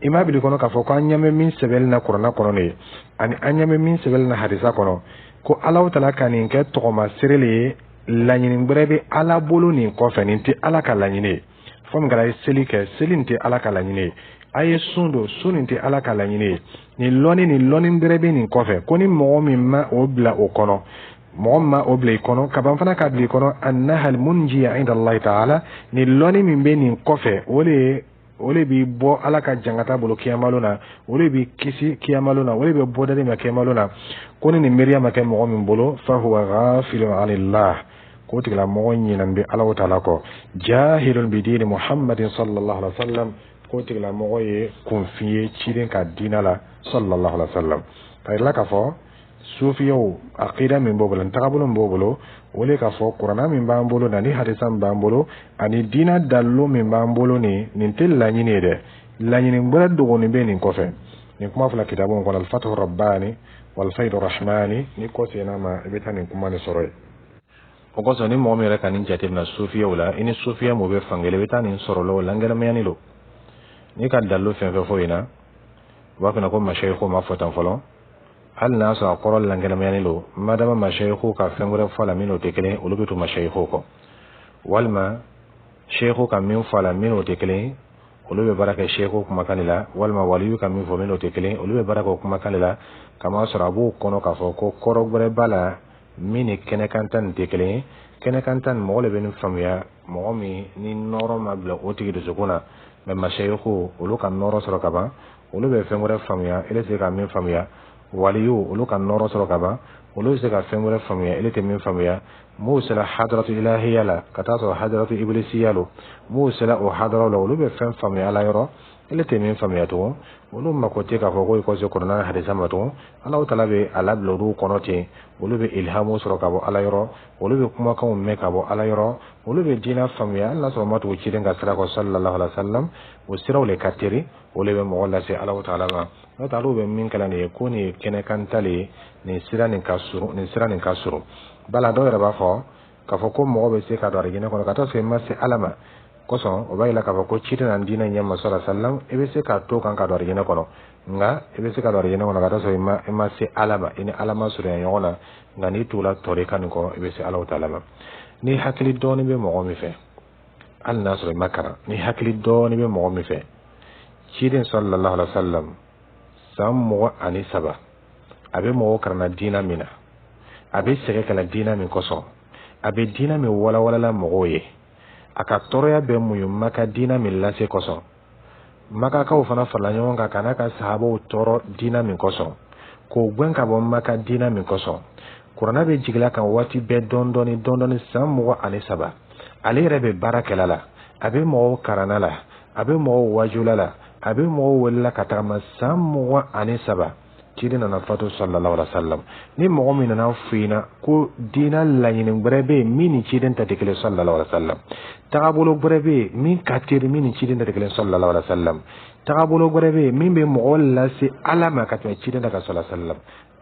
إما بلكونو كفوكو أنيام من سبيلنا قرنا قرني أن أنيام من سبيلنا حديثا قرن كو الله تعالى كان ينكت تقوم سرلي لانين بربي على بولوني كوفن انتي على كلانيني فم غلاي سليك سلينتي على كلانيني أي سوندو سونتي على كلانيني ni loni بربي ni kofe koni mo mi ma obla okono مغمى أبلي كونو كبان فنا كابلي كونو أنها المنجية عند الله تعالى نلوني من بين كوفي ولي بيبو على كجانغتا بلو كيامالونا ولي بكيسي كيامالونا ولي بيبو دادي ما كيامالونا كوني نمريا ما كيام مغمى بلو فهو غافل عن الله كوتك لا مغني ننبي الله تعالى كو جاهل بدين محمد صلى الله عليه وسلم كوتك لا مغني كنفيه تشيرين كدين صلى الله عليه وسلم فإلا كفو sufiyo aqida min bobolo tagabolo bobolo wole ka fɔ qur'ana min b'an bolo ni hadisa min b'an bolo ani dina dallo min b'an bolo ni nin tɛ laɲini de laɲini bɛrɛ dogoni bɛ nin kɔfɛ nin kuma fila kitabu kɔnɔ al-fathu rabbani wal faydu rahmani ni ko sena ma i bɛ taa nin kuma ni sɔrɔ ye o kosɔn ni mɔgɔ min yɛrɛ ka nin jateminɛ sufiyaw la i ni sufiya mun bɛ fankelen i bɛ taa nin sɔrɔ la o langɛrɛmayani lo ni ka dallo fɛn fɛn fɔ in na u b'a fɔ ko mashayikho ma fɔ tan fɔlɔ hali n'a sɔrɔ a kɔrɔ langɛrɛmayani lo madama mashayikho ka fɛn wɛrɛ fɔ la min o tɛ kelen olu bɛ to mashayikho kɔ walima shayikho ka min fɔ la min o tɛ kelen olu bɛ baara kɛ shayikho kumakan de la walima waliyu ka min fɔ min o tɛ kelen olu bɛ baara kɛ o kumakan de la kama sɔrɔ a b'o kɔnɔ k'a fɔ ko kɔrɔ wɛrɛ b'a la min ni kɛnɛkanta nin tɛ kelen kɛnɛkanta nin mɔgɔ de bɛ nin faamuya mɔgɔ min ni nɔrɔ ma bila o tigi dusukun na mɛ mashayikho olu ka nɔrɔ sɔrɔ ka ban olu bɛ fɛn wɛrɛ faamuya ele tɛ se ka min faamuya waliyu olu ka nɔrɔ sɔrɔ ka ban olu bɛ se ka fɛn wɛrɛ faamuya ele tɛ min faamuya m'u sera hadaratu ilahiya la ka taa sɔrɔ hadaratu iblisiya lo m'u sera o hadaraw la olu bɛ fɛn faamuya ala yɔrɔ ele tɛ min faamuya tugun olu mako tɛ k'a fɔ ko i kɔse kuranɛ hadisa ma tugun Alahu Taala bɛ a labila olu kɔnɔ ten olu bɛ ilhamu sɔrɔ ka bɔ ala yɔrɔ olu bɛ kumakanw mɛn ka bɔ ala yɔrɔ olu bɛ diinɛ faamuya hali n'a sɔrɔ ma tugu cilen ka sira kɔ sallallahu alaihi wa sallam o siraw le ka teri olu bɛ mɔgɔ lase Alahu Taala ma n'o tɛ olu bɛ min kɛla nin ye ko nin ye kɛnɛkanta le ye nin sira nin ka surun bala dɔw yɛrɛ b'a fɔ k'a fɔ ko mɔgɔ bɛ se ka don arijinɛ kɔnɔ ka taa sɔrɔ i ma se ala ma kosɔn o b'a yira k'a fɔ ko cilen na diinɛ ɲɛma sallallahu alaihi wa sallam i bɛ se ka to kan ka don arijinɛ kɔnɔ nka i bɛ se ka don arijinɛ kɔnɔ ka taa sɔrɔ i ma se ala ma i ni ala ma surunya ɲɔgɔn na nka n'i t'u la tɔɔrɔ kan nin kɔ i bɛ se Alahu Taala ma ni hakili dɔɔni bɛ mɔgɔ min fɛ al nasr makara ni hakli do ni be mo mi fe ciden sallallahu alaihi wasallam sam mo ani saba abe mo karna dina mina abe sege kala dina min koso abe dina mi wala wala la mo ye aka toroya be mu maka dina min lase koso maka ka fana fala nyon ka kana ka sahabo toro dina min koso ko gwen ka bo maka dina min koso qur'ana be jigla kan wati be dondoni sam mo ani saba ale rebe barakala la abe mo karana la abe mo wajula la abe mo wala katama sam mo ani saba tidina na fatu sallallahu alaihi wasallam ni mo min na fina ko dina la yin brebe mini cidin ta dekele sallallahu alaihi wasallam tagabolo brebe min katir mini cidin ta dekele sallallahu alaihi wasallam tagabolo brebe min be mo wala si alama katwa cidin ta sallallahu alaihi wasallam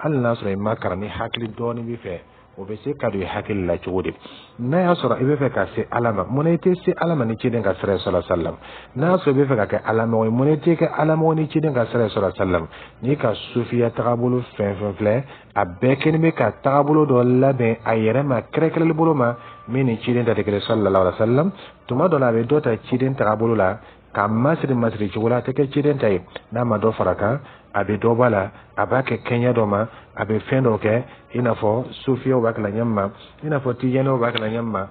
Allah sura makara ni hakli doni bi fe o be se kadu hakil la chudi na ya sura ibe fe ka se alama monete se alama ni cidin ka sallallahu alaihi wasallam na so be fe ka alama o monete ka alama ni cidin ka sallallahu alaihi wasallam ni ka sufiya tagabulu fen fle a beken me ka tagabulu do labe ayere ma krekel bulu ma mini cidin da de sallallahu alaihi wasallam tuma do la be do ta cidin tagabulu la ka masri chugula te ke cidin tay na ma do faraka abe do bala abake kenya do ma abe fendo ke inafo sufiyo bakala nyamma inafo tijeno bakala nyamma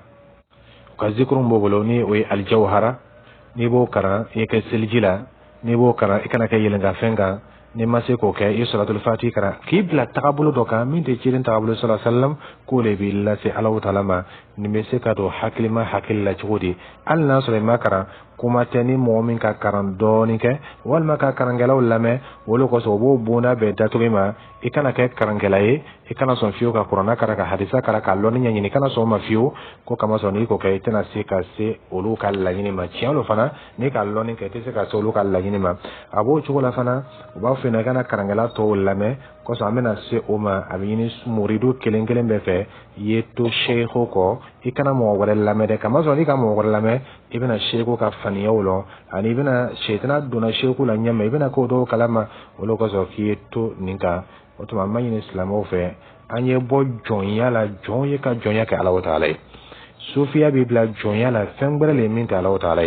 ka zikrum bobolo ni we aljawhara ni bo kara yake siljila ni bo kara ikana ke yelenga fenga ni mase ko ke salatul fatih kara kibla taqabulu do ka min te cirin taqabulu sallallahu alaihi wasallam ko le billahi allahu ta'ala ma ni mese ka do hakilma hakilla chudi Allah sulaiman kara kuma tani mu'min ka karan doni ke wal maka karangela ulame wolo ko so bo bona be datulima ikana ke karangela e ikana son fiyo ka qur'ana kara ka hadisa kara ka loni nyani kana so ma fiyo ko kama so ni ko ke tana se ka se olu ka la nyini ma chialo fana ni ka loni ke te se ka so olu ka la nyini ma abo chugola fana ba fina kana karangela to ulame ko so amena se o ma abini muridu kelengelen be fe yeto sheikho ko ikana mo wala lame de kama so ni ka mo wala lame ibina sheikho ka faniyawlo ani ibina shaytana duna sheikhu la nyama ibina ko do kalama wolo ko so kieto ninka oto ma yin islam o fe anye bo jonya la jonya ka jonya ka Allah ta'ala Sufia bibla jonya la fengbere le min ta Allah ta'ala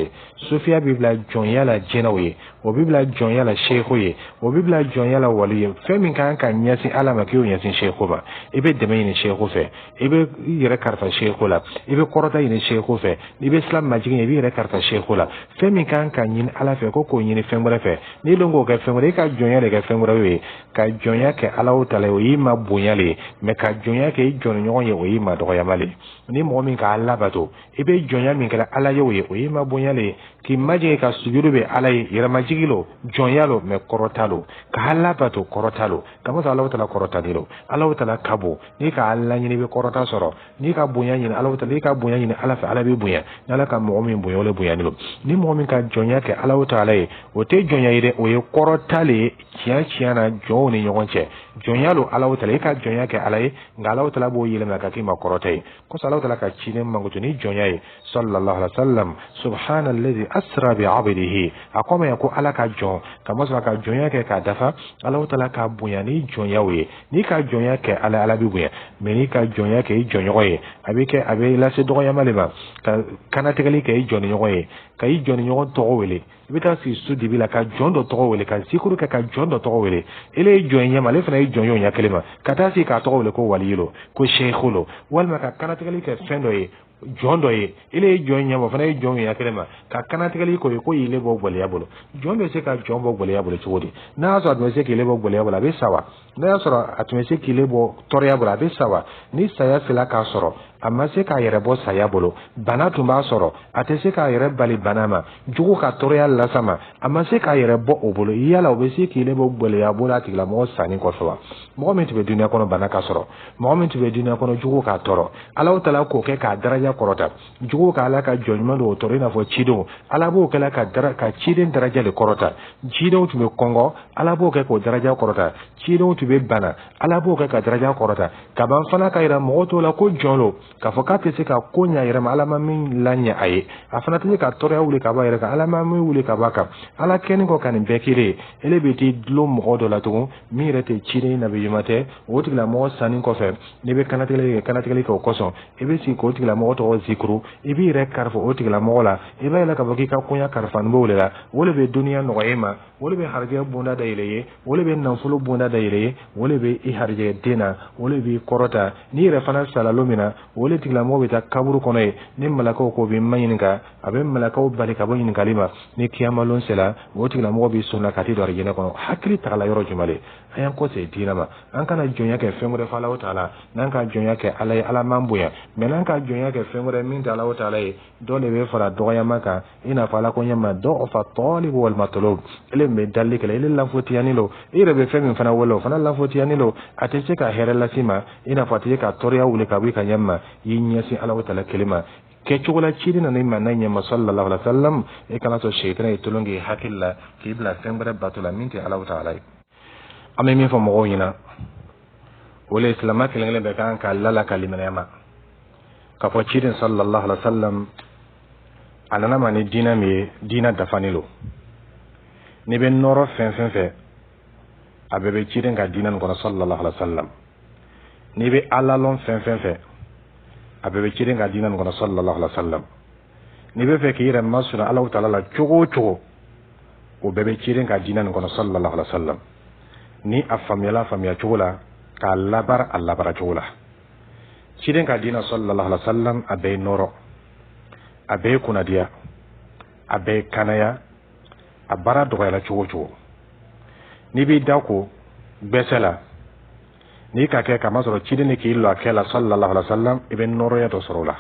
Sufia bibla jonya la jenawi o bibla jonya la sheikhu ye o bibla jonya la wali femin kan kan nyasi alama kiyo nyasi sheikhu ba ibe deme yin sheikhu fe ibe yere karfa sheikhu la ibe korota yin sheikhu fe ibe islam majigin ibe yere karfa sheikhu la femin kan kan yin ala fe ko ko yin fengbere fe ni longo ka fengbere ka jonya le ka fengbere we ka jonya ke Allah ta'ala o yima bunyale me ka jonya ke jon nyon ye o yima do yamale ni mo min ka labato ibe jonya min kala ala yewe o yima bunyale ki maje ka sujudu be ala yera majigilo jonyalo me korotalo ka halabato korotalo kama sa Allah ta'ala korotalo Allah ta'ala kabo ni ka alla nyini be korota soro ni ka bunya nyini Allah ta'ala ka bunya nyini ala fa ala be bunya nala ka mu'min bunya ole bunya ni mu'min ka jonya ke Allah ta'ala o te jonya ire o ye korotale chia na joni nyonche jonyalo Allah ta'ala ka jonya ke ala nga Allah ta'ala bo yele ma ka ki ma korotai ko sa Allah ta'ala ka chine manguto ni jonya sallallahu alaihi wasallam subhanalladhi asra bi 'abdihi akoma yako ala ka jon kama so ka jonya ke ka dafa Allah ta'ala ka bunya ni jonya we ni ka jonya ke ala bi bunya me ni ka jonya ke jonya we abike abe la se do ya malema ka kana tegali ke jonya we ka jonya to wele bita si sudi bila ka jondo to wele ka sikuru ka jondo to wele ele jonya male fana jonya nya kelema kata si ka to wele ko walilo ko sheikhulo wal ma ka kana tegali ke fendo e jondo ye ile jonya mo fana jonya kelema ka kana tegali ko ile bo bole ya bolo jondo se ka jombo bole ya bolo chodi na so adme se ke ile bo bole ya bolo be sawa na so atme se ke ile bo tore ya bolo be sawa ni saya sila ka soro amma se ka yere bo saya bolo bana tumba soro ate se ka yere bali banama jugo ka tore ya la sama amma se ka yere bo obolo yala obe se ke ile bo bole ya bolo atigla mo sani ko so mo mi tibe dunia kono bana ka soro mo mi tibe dunia kono jugo ka toro Allah ta'ala ko ke ka daraja korota jugo ka ala ka jonjuma do tore na fo chido ala bo kala ka ka chiden daraja le korota chido tume kongo ala bo ke ko daraja korota chido tume bana ala bo ke ka daraja korota ka ban fana ka ira mo to la ko jonlo k'a fɔ k'a tɛ se ka ko ɲa yɛrɛ ma ala ma min laɲɛ a ye a fana tɛ se ka tɔɔrɔya wuli ka bɔ a yɛrɛ kan ala ma min wuli ka bɔ a kan ala kɛni kɔ ka nin bɛɛ kelen ele bɛ t'i dulon mɔgɔ dɔ la tugun min yɛrɛ tɛ ciden nabiyuma tɛ o tigilamɔgɔ sanni kɔfɛ n'i bɛ kanatigɛli kɛ o kɔsɔn i bɛ sigi k'o tigilamɔgɔ tɔgɔ zikuru i b'i yɛrɛ karifa o tigilamɔgɔ la i b'a yɛlɛ k'a fɔ k'i ka koɲa karifanin b'o de la o de bɛ duniya nɔgɔya i ma o de bɛ harijɛ bonda da yɛlɛ ye o de bɛ nafolo bonda da yɛlɛ ye o de bɛ i harijɛ den na o de b'i kɔrɔta n'i yɛrɛ fana sala don min na o de tigilamɔgɔ bɛ taa kaburu kɔnɔ ye ni malakaw ko bɛ ma ɲininka a bɛ malakaw bali ka bɔ ɲininkali ma ni kiyamalon sera o tigilamɔgɔ bɛ sɔn ka t'i don harijɛ kɔnɔ hakili tagala yɔrɔ jumɛn de an y'an kɔsɛ diinɛ ma an kana jɔnya kɛ fɛn wɛrɛ fɔ Alahu Taala n'an ka jɔnya kɛ ala ye ala man bonya mais n'an ka jɔnya kɛ fɛn wɛrɛ min tɛ Alahu Taala ye dɔ de bɛ fara dɔgɔyama kan i n'a fɔ ala ko ɲɛma dɔ'fa tɔlib wal matlub ele bɛ dalili kɛ ele lafotiyani lo i yɛrɛ bɛ fɛn min fana wele o fana lafotiyani lo a tɛ se ka hɛrɛ lase ma i n'a fɔ a tɛ se ka tɔɔrɔya wuli ka bɔ i ka ɲɛma i ɲɛsin Alahu Taala kelen ma kɛcogo la ciden nana i ma n'a ɲɛma sallallahu alaihi wasallam i kana sɔn seitana ye tulon k'i hakili la k'i bila fɛn wɛrɛ bato la min tɛ Alahu Taala ye an bɛ min fɔ mɔgɔw ɲɛna o le silamɛ kelen-kelen bɛ kan ka lala ka limanaya ma k'a fɔ ciden sallallahu alaihi wasallam a nana ma ni diinɛ min ye diinɛ dafani lo n'i bɛ nɔrɔ fɛn fɛ a bɛɛ bɛ ciden ka diinɛ nin kɔnɔ sallallahu alaihi wasallam n'i bɛ ala lɔn fɛn fɛ a bɛɛ bɛ ciden ka diinɛ nin kɔnɔ sallallahu alaihi wasallam n'i bɛ fɛ k'i yɛrɛ masuna Alahu Taala la cogo o cogo o bɛɛ bɛ ciden ka diinɛ nin kɔnɔ sallallahu alaihi wasallam ni a faamuya cogo la k'a labara a labara cogo la ciden ka diinɛ sallallahu alaihi wasallam a bɛɛ nɔrɔ a bɛɛ kunnadiya a bɛɛ kanaya a baara dɔgɔyala cogo o cogo n'i b'i da ko gbɛsɛ la n'i ka kɛ k'a sɔrɔ ciden ni k'i lɔ a kɛ la sallallahu alaihi wasallam i bɛ nɔrɔya dɔ sɔrɔ o la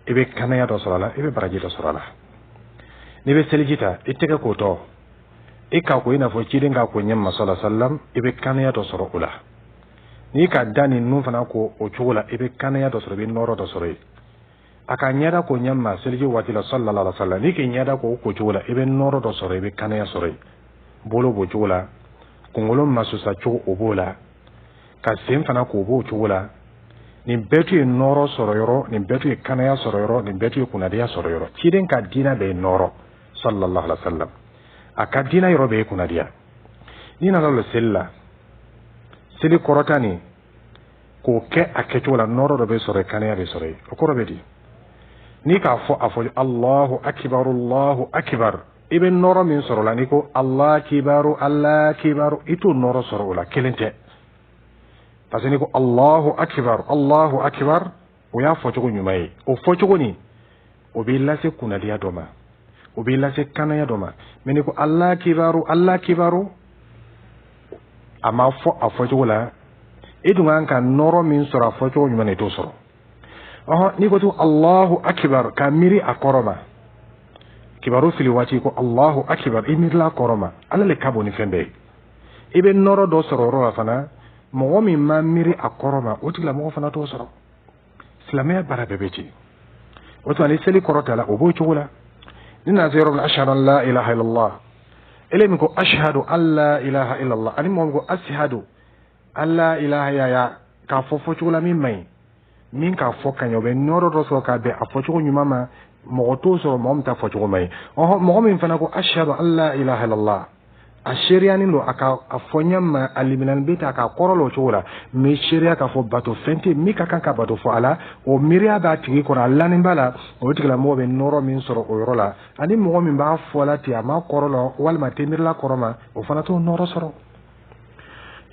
i bɛ kanaya dɔ sɔrɔ a la i bɛ baraji dɔ sɔrɔ a la n'i bɛ seliji ta i tɛgɛ ko tɔ i k'a ko i n'a fɔ ciden k'a ko ɲɛma sallallahu alaihi wasallam i bɛ kanaya dɔ sɔrɔ o la n'i ka da ni nun fana ko o cogo la i bɛ kanaya dɔ sɔrɔ i bɛ nɔrɔ dɔ sɔrɔ yen a ka ɲɛda ko ɲɛma seliji waati la sallallahu alaihi wasallam n'i k'i ɲɛda ko o ko cogo la i bɛ nɔrɔ dɔ sɔrɔ i bɛ kanaya sɔrɔ yen bolo b'o cogo la kunkolo masusa cogo o b'o la ka sen fana k'o b'o cogo la nin bɛɛ tun ye nɔrɔ sɔrɔ yɔrɔ nin bɛɛ tun ye kanaya sɔrɔ yɔrɔ nin bɛɛ tun ye kunnadiya sɔrɔ yɔrɔ ciden ka diinɛ bɛ nɔrɔ sallallahu alaihi wasallam a ka diinɛ yɔrɔ bɛ kunnadiya n'i nana lo seli la seli kɔrɔta nin k'o kɛ a kɛcogo la nɔrɔ dɔ bɛ sɔrɔ kanaya bɛ sɔrɔ o kɔrɔ bɛ di n'i k'a fɔ a fɔ Allahu akbar i bɛ nɔrɔ min sɔrɔ la n'i ko Allah kibaru i t'o nɔrɔ sɔrɔ o la kelen tɛ parce que n'i ko Allahu akbar o y'a fɔcogo ɲuman ye o fɔcogo nin o b'i lase kunnadiya dɔ ma o b'i lase kanaya dɔ ma mais n'i ko Allah kibaru a ma fɔ a fɔcogo la i dun kan ka nɔrɔ min sɔrɔ a fɔcogo ɲuman na i t'o sɔrɔ n'i ko to Allahu akbar ka miiri a kɔrɔ ma kibaru fili waati ko Allahu akbar i miirila a kɔrɔ ma ala le ka bon ni fɛn bɛɛ ye i bɛ nɔrɔ dɔ sɔrɔ yɔrɔ la fana mɔgɔ min ma miiri a kɔrɔ ma o tigilamɔgɔ fana t'o sɔrɔ silamɛya baara bɛɛ bɛ ten o tuma ni seli kɔrɔ ta la o b'o cogo la ni na se yɔrɔ la ashhadu an la ilaha illallah ele min ko ashhadu an la ilaha illallah ani mɔgɔ min ko ashhadu an la ilaha ya k'a fɔ fɔcogo la min man ɲi min k'a fɔ ka ɲɛ o bɛ nɔrɔ dɔ sɔrɔ k'a bɛn a fɔcogo ɲuman ma mɔgɔ t'o sɔrɔ mɔgɔ min ta fɔcogo man ɲi mɔgɔ min fana ko ashhadu an la ilaha illallah a seeriyani lo a fɔ ɲɛma a liminani bɛ ta k'a kɔrɔ la o cogo la mais seeriya k'a fɔ bato fɛn tɛ min ka kan ka bato fɔ a la o miiriya b'a tigi kɔrɔ a lanin b'a la o tigilamɔgɔ bɛ nɔrɔ min sɔrɔ o yɔrɔ la ani mɔgɔ min b'a fɔ la ten a ma kɔrɔ la walima a tɛ miirila kɔrɔ ma o fana t'o nɔrɔ sɔrɔ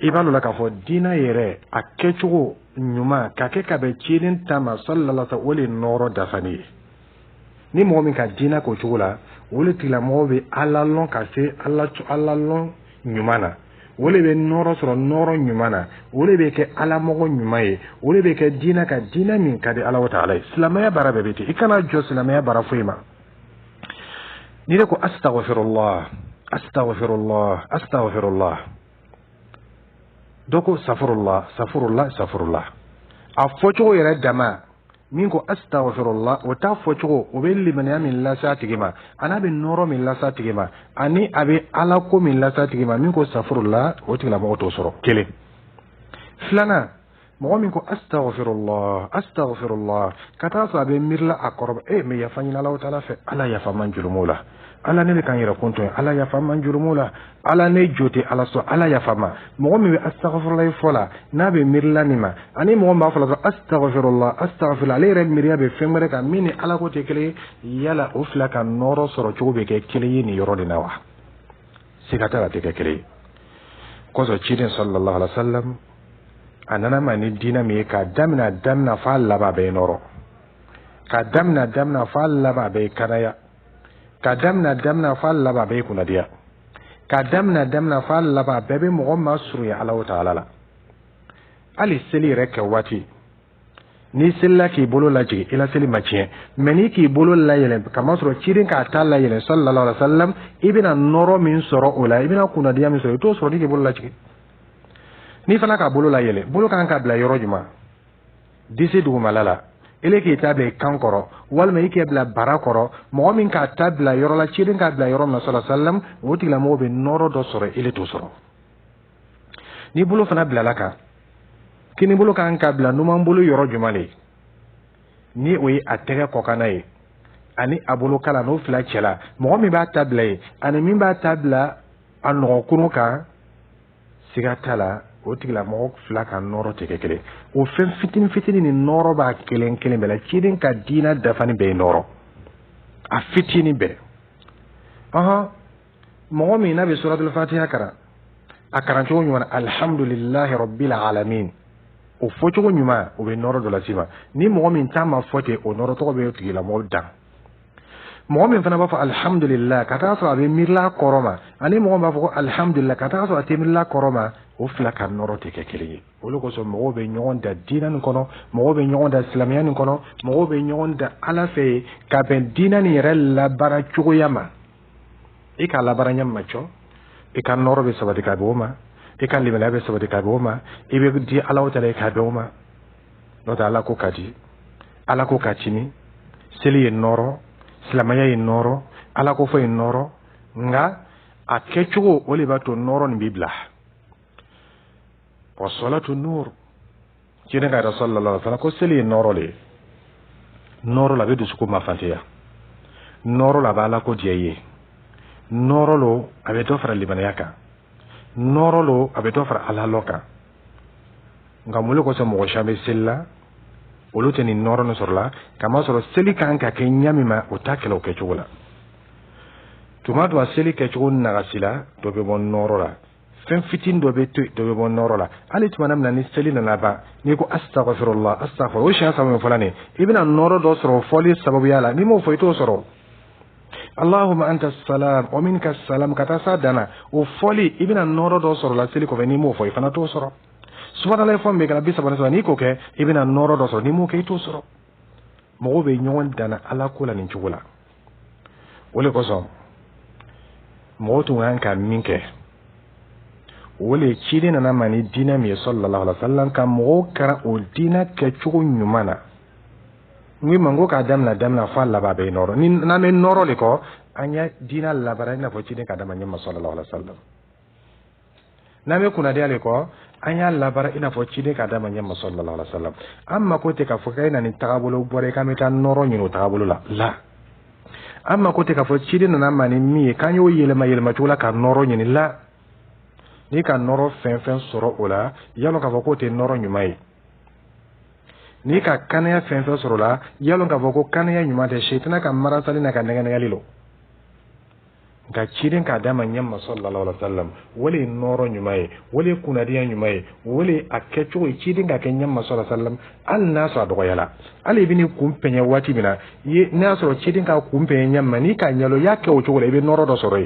i b'a la k'a fɔ diinɛ yɛrɛ a kɛcogo ɲuman ka kɛ ka bɛn ciden ta ma sallallahu alaihi wasallam o le nɔrɔ dafani ye ni mɔgɔ min ka diinɛ k'o cogo la o le tigilamɔgɔ bɛ ala lɔn ka se ala lɔn ɲuman na o le bɛ nɔrɔ sɔrɔ nɔrɔ ɲuman na o le bɛ kɛ alamɔgɔ ɲuman ye o le bɛ kɛ diinɛ ka diinɛ min ka di Alahu Taala ye silamɛya baara bɛɛ bɛ ten i kana jɔ silamɛya baara foyi ma n'i de ko astaghfirullah dɔ ko safurullah a fɔcogo yɛrɛ dama min ko astaghfirullah o t'a fɔcogo o bɛ limaniya min lase a tigi ma a n'a bɛ nɔrɔ min lase a tigi ma ani a bɛ ala ko min lase a tigi ma min ko safurullah o tigilamɔgɔ t'o sɔrɔ kelen filanan mo min ko astaghfirullah kata so abe mirla akoroba me ya fanyina Allah taala fe ala ya faman julumula ala ne kan yira kunto ala ya faman julumula ala ne jote ala so ala ya fama mo min astaghfirullah fola na be mirla nima ani mo ma fola astaghfirullah ale re miriya be femere ka mini ala ko te kele yala ofla kan noro soro chobe ke kele ni yoro dinawa sikata la te kele ko so chidin sallallahu alaihi wasallam anana mani dina mi ka damna fa laba be noro ka damna fa laba be kanaya ka damna fa laba be kunadiya ka damna fa laba be mo masru ya Allah ta'ala la ali seli rek wati ni sella ki bolo laji ila seli machie meni ki bolo la yele kama soro chirin ka talla yele sallallahu alaihi wasallam ibina noro min soro ola ibina kunadiya min soro to soro ki bolo laji ni fana ka bolo la yele bolo kan ka bla yoro juma disi duguma lala ele ki tabe kankoro walma yake bla barakoro mo min ka tabla yoro la chirin ka bla yoro na sallallahu alaihi wasallam woti la mo be noro do soro ele to soro ni bolo fana bla laka kini bolo kan ka bla numan bolo yoro juma le ni oyi atege ko kanaye ani abolo kala no fla chela mo mi ba tabla ani min ba tabla an kuno ka sigatala o tigila mo fla ka noro teke kele o fen fitini ni noro ba kelen bela chidin ka dina dafani be noro a fitini be mo mi nabi suratul fatiha kara akaran to nyuma alhamdulillahi rabbil alamin o foto ko nyuma o be noro do la sima ni mo mi tama fote o noro to be tigila mo dan mo min fana ba fa alhamdulillah kata so abe mirla koroma ani mo ba fa alhamdulillah kata so atemilla koroma o fla kan noro te kekeli o lo ko so mo be nyon da dinan kono mo be nyon da islamiyan kono mo be nyon da ala fe ka ben dinan yere la bara chugo yama e ka la bara nyam macho e kan noro be sabati ka boma e kan limela be sabati ka boma e be di ala o tale ka boma no da ala ko kadi ala ko kachini seli noro islamaya ye noro ala ko fo ye noro nga a kechugo ole bato noro ni bibla wa salatu nur kina ga sallallahu alaihi wasallam ko seli noro le noro la be du suko mafantiya noro la bala ko dieye noro lo abe to fara libanayaka noro lo abe to fara ala loka nga mulo ko so mo shambe sella oluteni noro no sorla kama soro seli kan ka kenyami ma utakelo ke chugula tumatu aseli ke chugun na gasila do be bon noro la fen fitin do be bon noro la ali tumanam na ni seli na naba ni ko astaghfirullah o sha samu fulani ibina noro do soro foli sababu yala ni mo foito soro allahumma anta salam wa minka salam kata sadana o foli ibina noro do soro la seli ko ni mo foi fana to soro subhanallah fo me kala bisa bana ni ko ke ibina noro do so ni mo ke to soro mo be nyon dana ala kula ni chugula wole ko so mo to an ka minke wole chide na mani dina mi sallallahu alaihi wasallam ka mo kara o dina ke chugu nyumana ngi mango ka damna fa la ba be noro ni na me noro le ko anya dina la bara na fo chide ka dama nyama sallallahu alaihi wasallam na me kuna dia le ko anya labara ina fo chide ka dama nyama sallallahu alaihi wasallam amma ko te ka fo kayna ni tagabolo bore ka meta noro nyino tagabolo la amma ko te ka fo chide na mani mi kanyo yelma chula ka noro nyini la ni ka noro fen soro ola yalo ka fo ko te noro nyumai ni ka kanaya fen soro la yalo ka fo ko kanaya nyuma te shaytana ka marasali na ka nega lilo ga chidin ka dama nyamma sallallahu alaihi wasallam wale noro nyumai wale kunadiya nyumai wale akecho chidin ka nyamma sallallahu alaihi wasallam al naso do yala ali bini kumpenya wati bina ye naso chidin ka kumpenya nyamma ni ka nyalo yake o chogole be noro do soro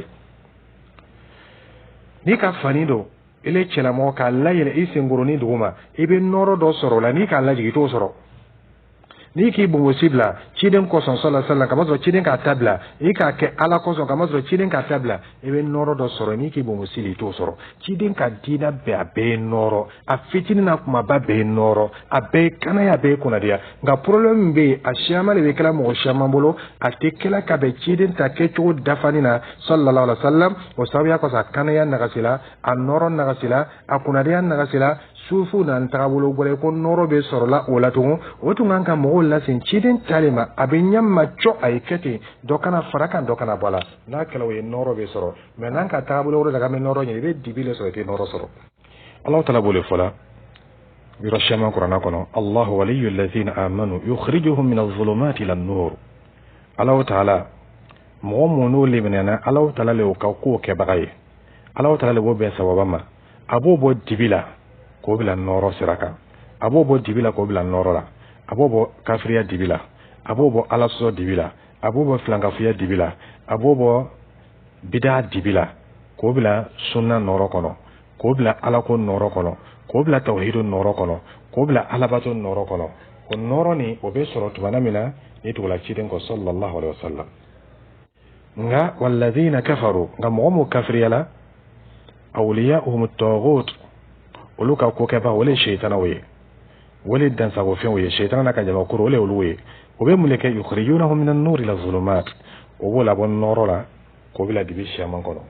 ni ka fanido ile chela mo ka la yele isengoro ni duma ibe noro do soro la ni ka la jigi to soro ni ki bungo sibla chiden ko son sallallahu alaihi wasallam kama chiden ka tabla ika ke ala ko son kama chiden ka tabla ebe noro do soro ni ki bungo sili to soro chiden ka dina be noro a fitini na kuma ba be noro a be kana ya be kuna dia nga problem be a shama le kala mo shama bolo a tekela ka be chiden ta ke to dafani na sallallahu alaihi wasallam o sabiya ko sa kana ya nagasila a noro nagasila a kuna dia nagasila sufu nan tagabolo gore ko noro be sorola wala to o to ngan ka mo la sin chidin talima abinyam ma cho ay kete do kana faraka do kana bala na kala we noro be soro mais nan ka tagabolo daga men noro ni be dibile so te noro soro Allah ta'ala bole fola برشما قرآن كنا الله ولي الذين آمنوا يخرجهم من الظلمات إلى النور الله تعالى مؤمنون لمننا الله تعالى لو كوكو كبغي الله تعالى لو بين سببما أبو بو دبلا كوبلا النور سركا أبو بو دبلا كوبلا النور لا أبو بو كافريا دبلا أبو بو ألاسو دبلا أبو بو فلانكافيا دبلا أبو بو بدا دبلا كوبلا سنة نور كنا كوبلا ألاكو نور كنا kobla tawhidun noro kono kobla alabatun noro kono ko noro ni obe soro tubana mina ni tula chiden ko sallallahu alaihi wasallam nga walladhina kafaru nga mo kafriyala awliya'uhum at-taghut uluka ko keba wala shaytana we wala dan sago fen we shaytana naka jama ko wala ulwe obe muleke yukhrijunahum min an-nur ila adh-dhulumat o wala bon noro la ko bila dibisha man kono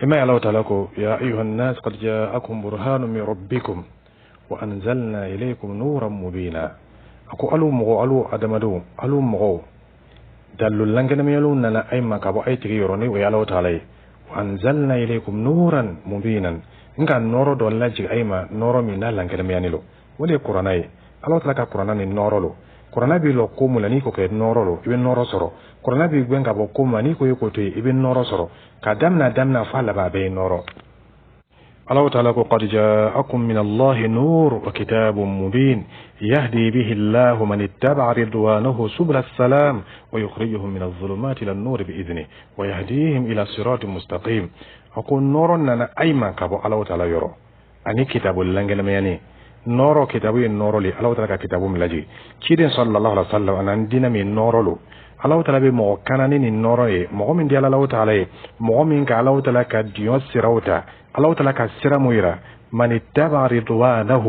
إما الله تعالى يا أيها الناس قد جاءكم برهان من ربكم وأنزلنا إليكم نورا مبينا أكو ألو مغو ألو أدمدو ألو مغو دلو لنجن ميلون لنا أيما كابو أي تغيروني ويا الله تعالى وأنزلنا إليكم نورا مبينا إن كان نور دون لاجي أيما نور منا لنجن ميانيلو ولي قراناي الله تعالى قراناني نورلو قرانا بي لو كوم لاني كو كي نورلو يبن نورو سورو قرانا بي غwen ka bo كوم لاني كو يكو تي يبن نورو سورو كدمنا فالا با بي نورو الله تعالى قد جاءكم من الله نور وكتاب مبين يهدي به الله من اتبع رضوانه سبل السلام ويخرجهم من الظلمات إلى النور بإذنه ويهديهم إلى صراط مستقيم أقول نور لنا أيما كابو الله تعالى يرو أني كتاب اللنجل مياني نورو كتابو النورو لي الله تعالى كتابو ملاجي كيدن صلى الله عليه وسلم أن دينا من نورو لو الله تعالى بمو كانني النورو مو من ديال الله تعالى مو من الله تعالى كديو سيروتا الله تعالى كسيرامويرا من اتبع رضوانه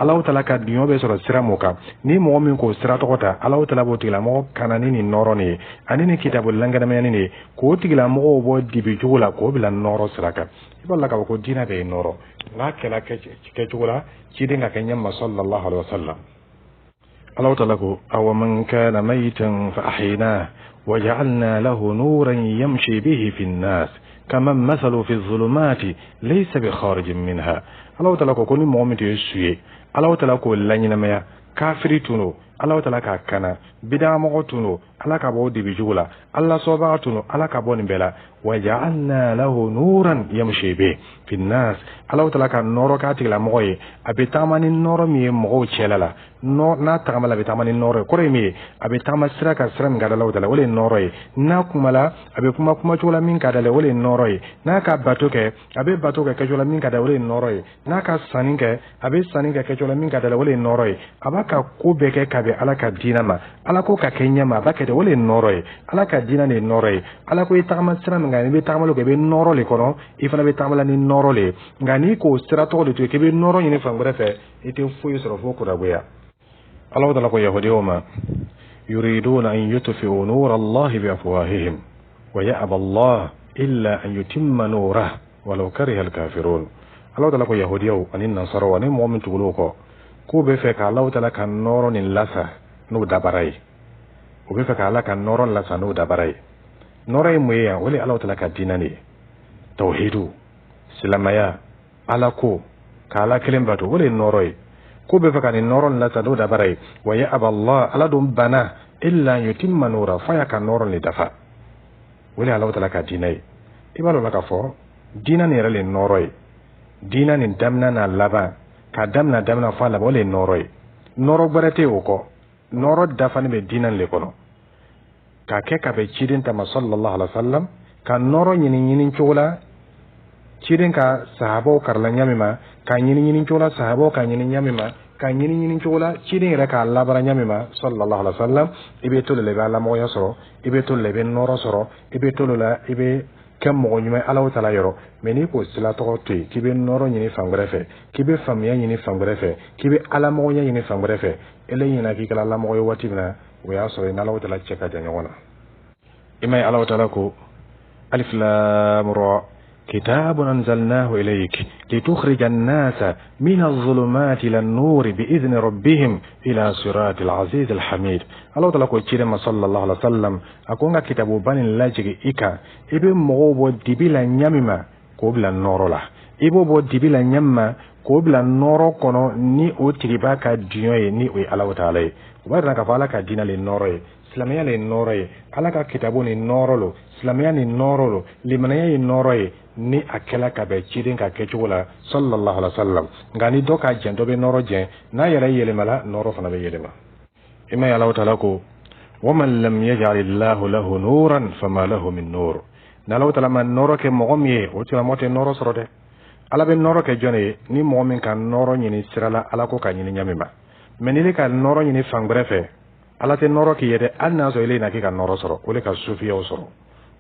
الله تعالى كديو بسر سيراموكا ني مو من كو سيراتوتا الله تعالى بوتيلا مو كانني النورو ني اني كتابو لنغنا مياني ني كو تيلا مو بو ديبي جولا كو بلا نورو سراكا يبل لك كو دينا بي نورو لا كلا كجولا كيدن كنيما صلى الله عليه وسلم الله تعالى أو من كان ميتا فأحيناه وجعلنا له نورا يمشي به في الناس كمن مثل في الظلمات ليس بخارج منها الله تعالى كوني مؤمن يسوي الله تعالى لن ينمي كافري تنو الله تعالى كنا بدا مغتنو الله كبو دي بجولا الله صباتنو الله كبو نبلا وجعلنا له نورا يمشي به في الناس الله تعالى كنورو كاتي لا موي ابي تامن نورو مي مغو تشلالا نو نا تامل ابي تامن نورو كوريمي ابي تام سركا سرم غدا الله تعالى ولي نورو نا كملا ابي كما تشولا مين كدا ولي نورو نا كا باتوكه ابي باتوكه كجولا مين كدا ولي نورو نا كا سانينكه ابي سانينكه كجولا مين كدا ولي نورو abaka kubeke kabe alaka dina ma alako ka kenya ma baka de wole noroy alaka dina ni noroy alako itama sira ngani be tamalo ke be noro le kono ifana be tamala ni noro le ngani ko sira to le to ke be noro ni fa ngrefe ite fuyo soro foko da boya Allah ta'ala ko yahudiyoma yuriduna an yutfi'u nur Allah bi afwahihim wa ya'ba Allah illa an yutimma nurahu walau kariha al-kafirun Allah ta'ala ko yahudiyo anin nasara wa ni mu'min tugulo ko ko be fe ka Allah ta'ala kan noro ni lasa no dabarai ko be fe ka Allah kan noro lasa no dabarai noro muya wali Allah ta'ala ka dinani tauhidu silamaya alako ka ala kelim bato wali noro ko be fe ka ni noro lasa no dabarai wa ya Allah ala dum bana illa yutimma nura fa ya kan noro ni dafa wali Allah ta'ala ka dinai ibalo la ka fo dinani rele noro dina ni damna na laba ka damna fa la wole noroy noro barate woko noro dafani be dinan le kono ka ke ka be cidin ta sallallahu alaihi wasallam ka noro nyinin chola cidin ka sahabo karla nyamima ka nyinin chola sahabo ka nyinin nyamima ka nyinin chola cidin ra ka Allah bara nyamima sallallahu alaihi wasallam ibe to le ba la mo yasoro ibe to le be noro soro ibe to la ibe kam mo nyuma Allah ta'ala yoro meni ko sila to to kibe noro nyini fangrefe kibe famia nyini fangrefe kibe ala mo nyini fangrefe ele nyina ki kala la mo yo watina we aso ina Allah ta'ala cheka janyona imay Allah ta'ala ko alif lam ra كتاب أنزلناه إليك لتخرج الناس من الظلمات إلى النور بإذن ربهم إلى صراط العزيز الحميد. الله تعالى كتير صلى الله عليه وسلم أكون كتاب بني لاجئ إكا إبن مغوب دبلا نيمما قبل النور له إبو بو دبلا نيمما قبل النور كنو ني أوتريبا كديوي ني أي الله تعالى وبرنا كفالا كدينا للنور Islamia le noroye alaka kitabu ni norolo Islamia ni norolo limaniya ni noroye ni akela ka be cidin ka kecola sallallahu alaihi wasallam ngani doka jento be noro jen na yele yele mala noro fana be yele ma ima ya Allah taala ko waman lam yaj'alillahu lahu nuran fama lahu min nur na Allah taala man noro ke mogomye o tira mote noro sorode ala be noro ke jone ni momin kan noro nyini sirala ala ko ka nyini nyamima menile ka noro nyini fangbrefe ala te noro ki yede anna so ile na ki ka noro soro ole ka sufiya o soro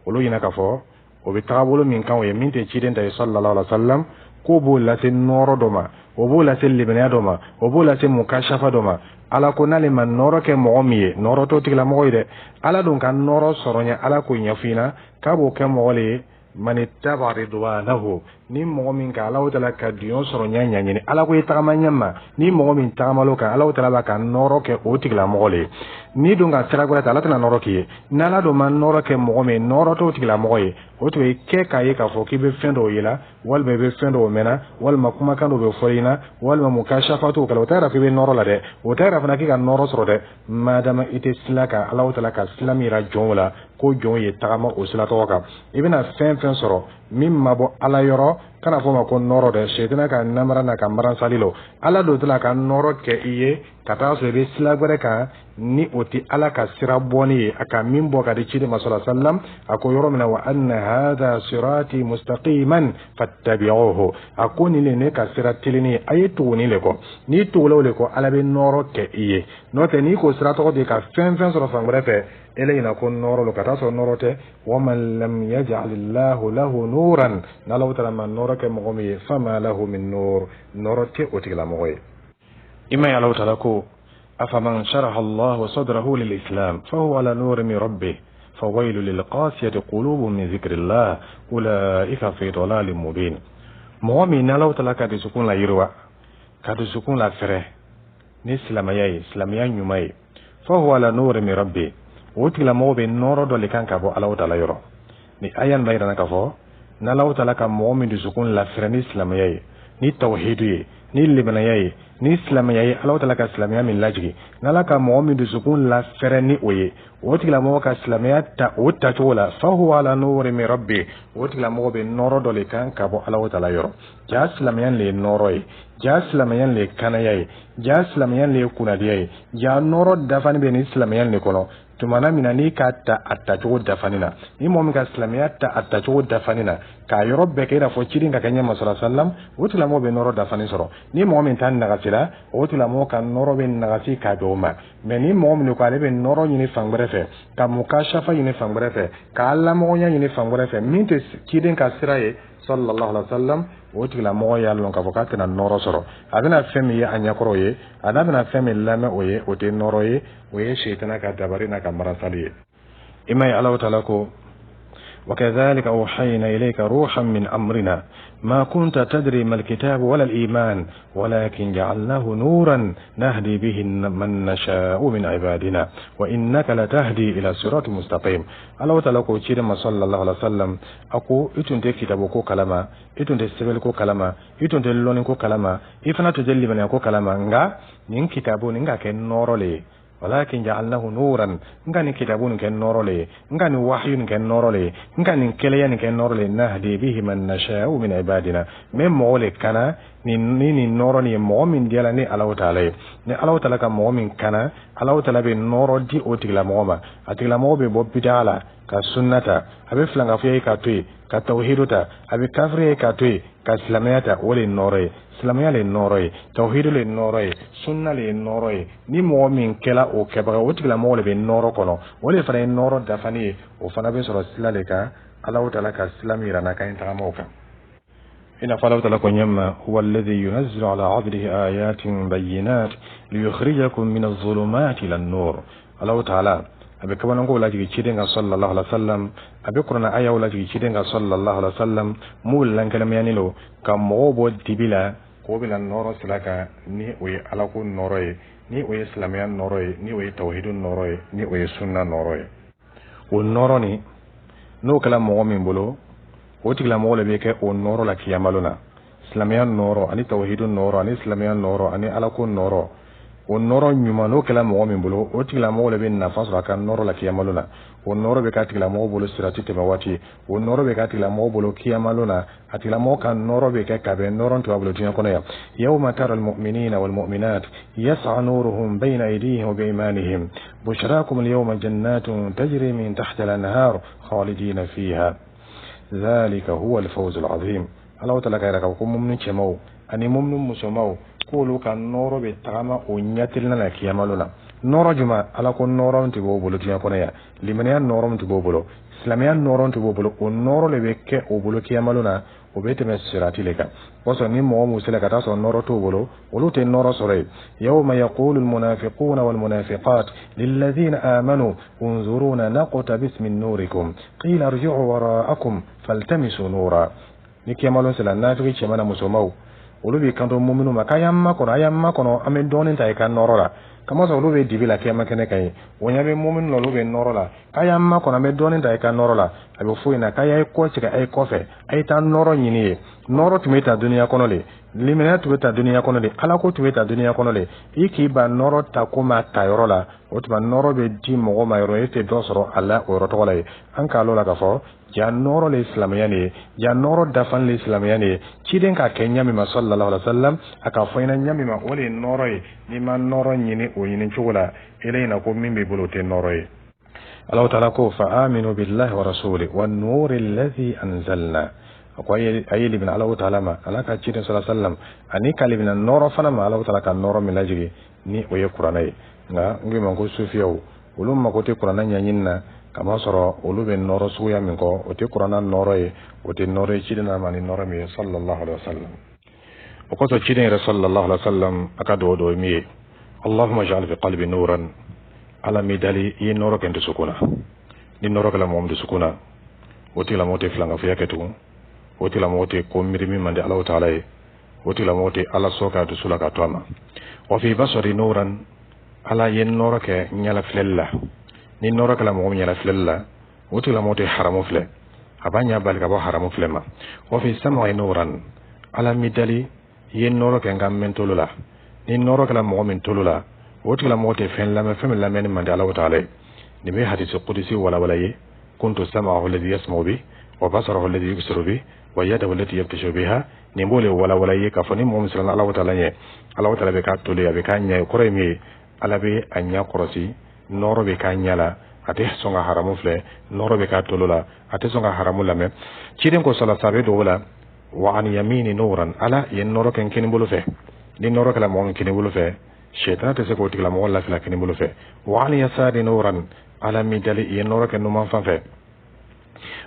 olu yina ka fo o be tabolo min kan o ye min te ciden ta sallallahu alaihi wasallam ko bo la te noro doma o bo la te libena doma o bo la te mukashafa doma ala ko nale man noro ke mo miye noro to tigla mo ide ala don kan noro soro nya ala ko nyafina ka bo ke mo le man ittaba ridwanahu ni mo min ka ala wala ka dion soro nya nya ni ala ko itama nyama ni mo min tama lo ka ala wala ba ka noro ke o tigla mo le ni don ga tara gora ala tana noro ki nala do man noro ke mo min noro to tigla mo ye o to ke ka ye ka fo ki be fendo yela wal be fendo mena wal makuma kan do be forina wal mukashafatu kala tara fi be noro la de o tara fana ki ka noro soro de madama ite silaka ala wala ka islamira jonla ko jon ye tagama o sila to ka ibina fen soro min mabo ala yoro kana fo ma ko noro de shedina ka namara na kambaran salilo ala do tla ka noro ke iye kata so be sila gore ka ni oti ala ka sira boni aka min bo ka de chidi masala sallam ako yoro mina wa anna hadha sirati mustaqiman fattabi'uhu akoni le ne ka sira tilini ayetu ni le ko ni to le ko ala be noro ke iye note ni ko sira to de ka fen soro fangbre fe إلينا كن نور لكتاس نورته ومن لم يجعل الله له نورا نلو تلما نورك مغمي فما له من نور نورته أتغلا مغي إما يلو تلكو أفمن شرح الله صدره للإسلام فهو على نور من ربه فويل للقاسية قلوب من ذكر الله أولئك في ضلال مبين مغمي نلو تلك تسكون لا يروى كتسكون لا فره نسلمياي سلميان يمي فهو على نور من ربه wotila mo be noro do le kan ka bo Allah taala yoro ni ayan bayra na ka fo na Allah taala ka mo min dusukun la frani islam yayi ni tawhid yi ni libana yayi ni islam yayi Allah taala ka islam ya min lajigi na la ka mo min dusukun la frani oye wotila mo ka islam ya ta wota tola fa huwa ala nuri min rabbi wotila mo be noro do le kan ka bo Allah taala yoro ja islam yan le noro yi ja islam yan le kanayai ja islam yan le kunadiyai ja noro dafani be ni islam yan le kono tumana mina ni ka ta attacho dafanina ni momi ka islamiyat ta attacho dafanina ka yorobe ke da fo cirin ka kanya masala sallam wotula mo be noro dafani soro ni momi tan naga sila wotula mo kan noro be naga si ka doma me ni momi ni ka le be noro ni fangbrefe ka mukashafa ni fangbrefe ka alla mo nya ni fangbrefe minte cirin ka siraye sallallahu alaihi wasallam wotila mo ya lon ka fokata na noro soro adana femi ya anya koroye adana femi lame oye ote noroye oye shaytana ka dabari na kamara saliye imay Allah taala ko وكذلك أوحينا إليك روحا من أمرنا ما كنت تدري ما الكتاب ولا الإيمان ولكن جعلناه نورا نهدي به من نشاء من عبادنا وإنك لتهدي إلى صراط مستقيم الله تعالى ko cire ma sallallahu alaihi wasallam ako itunde kitabu ko kalama itunde sebel ko kalama itunde lonin ko kalama ifana to jalli bana ko kalama nga nin kitabu ninga ken norole ولكن جعلناه نورا ngani kitabun ken norole ngani wahyun ken norole ngani keleyan ken norole nahdi bihi man nasha'u min ibadina mem mole kana ni noro ni mu'min diala ni Allah taala ni Allah taala ka mu'min kana Allah taala be noro di otigla mu'ma atigla mobe bo bidala ka sunnata abe flanga fiye ka toy ka tawhiduta abe kafri ka toy ka islamiyata wole nore islamiyya le noroy tawhidu le noroy sunna le noroy ni mu'min kala o keba o tigla mo le be noro kono wole fara noro dafani o fana be soro silale ka Allah taala ka islamira na ka inta moka ina fala taala ko nyamma huwa alladhi yunazzilu ala 'abdihi ayatin bayyinat liyukhrijakum min adh-dhulumati ila an-nur Allah taala abe kabanan ko laji ciden ga sallallahu alaihi wasallam abe qur'ana aya laji ciden ga sallallahu alaihi wasallam mul lan kalam yanilo kam mo bo dibila ko bila noro silaka ni oye ala ko noroye ni oye islamiyan noroye ni oye tauhidun noroye ni oye sunna noroye o noro ni no kala mo min bolo o tigla mo le be ke o noro la kiyamaluna islamiyan noro ani tauhidun noro ani islamiyan noro ani ala ko noro o noro nyuma no kala mo min bolo o tigla mo le be na fasra kan noro la kiyamaluna o noro be ka tigla mo bolo sirati te bawati o noro be ka tigla mo bolo kiyamaluna atila mo kan noro be ka kabe noro to ablo tinya kono ya yawma tara al mu'minina wal mu'minat yas'a nuruhum bayna aydihim wa bi'imanihim bushrakum al yawma jannatun tajri min tahtiha al anhar khalidina fiha dhalika huwa al fawz al azim Allah ta'ala kayra ka ko mumnin chemau ani mumnin musomau ko lu kan noro be tama o nyatilna la kiyamaluna noro juma ala ko noro nti bo bolo tinya kono ya limaniya noro nti bo bolo islamiya noro nti bo bolo o noro le be ke o bolo kiyamaluna o be teme sirati le ka waso ni mo musila ka taso noro to bolo olu te noro sore yawma yaqulu al munafiquna wal munafiqat lil ladina amanu unzuruna naqtabis min nurikum qila irji'u wara'akum faltamisu nura ni kiyamalon sila nafi chemana musomau olu be kanto mu'minu makayamma kono amen donin tay kan norora kama so olu be dibila kema kene kay wonya be mu'minu olu be norora kayamma kono amen donin tay kan norora abe fuina kayay ko cika ay kofe ay tan noro nyini noro tumeta duniya kono le limena tumeta duniya kono le ala ko tumeta duniya kono le iki ba noro takuma tayorola otuma noro be di mogo mayoro ete dosoro alla o roto wala an ka lola ka fo ja noro le islamiyani ja noro dafan le islamiyani ciden ka kenya mi sallallahu alaihi wasallam aka foina nyami ma ole noro ni man noro nyini o nyini chugula eleina ko mimbe bolote noro Allah ta'ala ko fa aminu billahi wa rasuli wan nur alladhi anzalna akwai ayili bin Allah ta'ala ma alaka ciden sallallahu alaihi wasallam ani kalibina noro fana ma Allah ta'ala ka noro min lajigi ni o ye qur'anai nga ngi man ko sufiyaw ulum ma ko te qur'ana nyanyinna kama soro olu be noro suya min ko o te qur'ana noro e o te noro ciden na mani noro mi sallallahu alaihi wasallam o ko to ciden sallallahu alaihi wasallam aka do mi Allahumma ij'al fi qalbi nuran ala midali yi noro ken to sukuna ni noro kala mom de sukuna o te la mote flanga fu yaketu o te la mote ko mirimi mande Allah ta'ala o te la mote ala soka to sulaka to ama wa fi basari nuran ala yen noro ke nyala flella ni noro kala mo nyala flella o te la mote haramu fle abanya balika bo haramu flema wa fi sam'i nuran ala midali yen noro ke ngam mentolula ni noro kala mo mentolula o te la mote fen la me fem la men mande Allah ta'ala ni be hadith qudsi wala ye kuntu sam'ahu alladhi yasma'u bi wa basarahu alladhi yubsiru bi wa yadahu allati yabtashu biha ni mbole wala ye ka foni mo musala Allah ta'ala nye Allah ta'ala be ka tole be ka nya ko remi ala be anya korosi noro be ka nyala ate songa haramu fle noro be ka tolola ate songa haramu lame ciden ko sala sabe do wala wa an yamini nuran ala yen noro ken ken bulu fe ni noro kala mo ken bulu fe shaytan te se ko tigla mo wala fla ken bulu fe wa an yasari nuran ala midali yen noro ken no man fa fe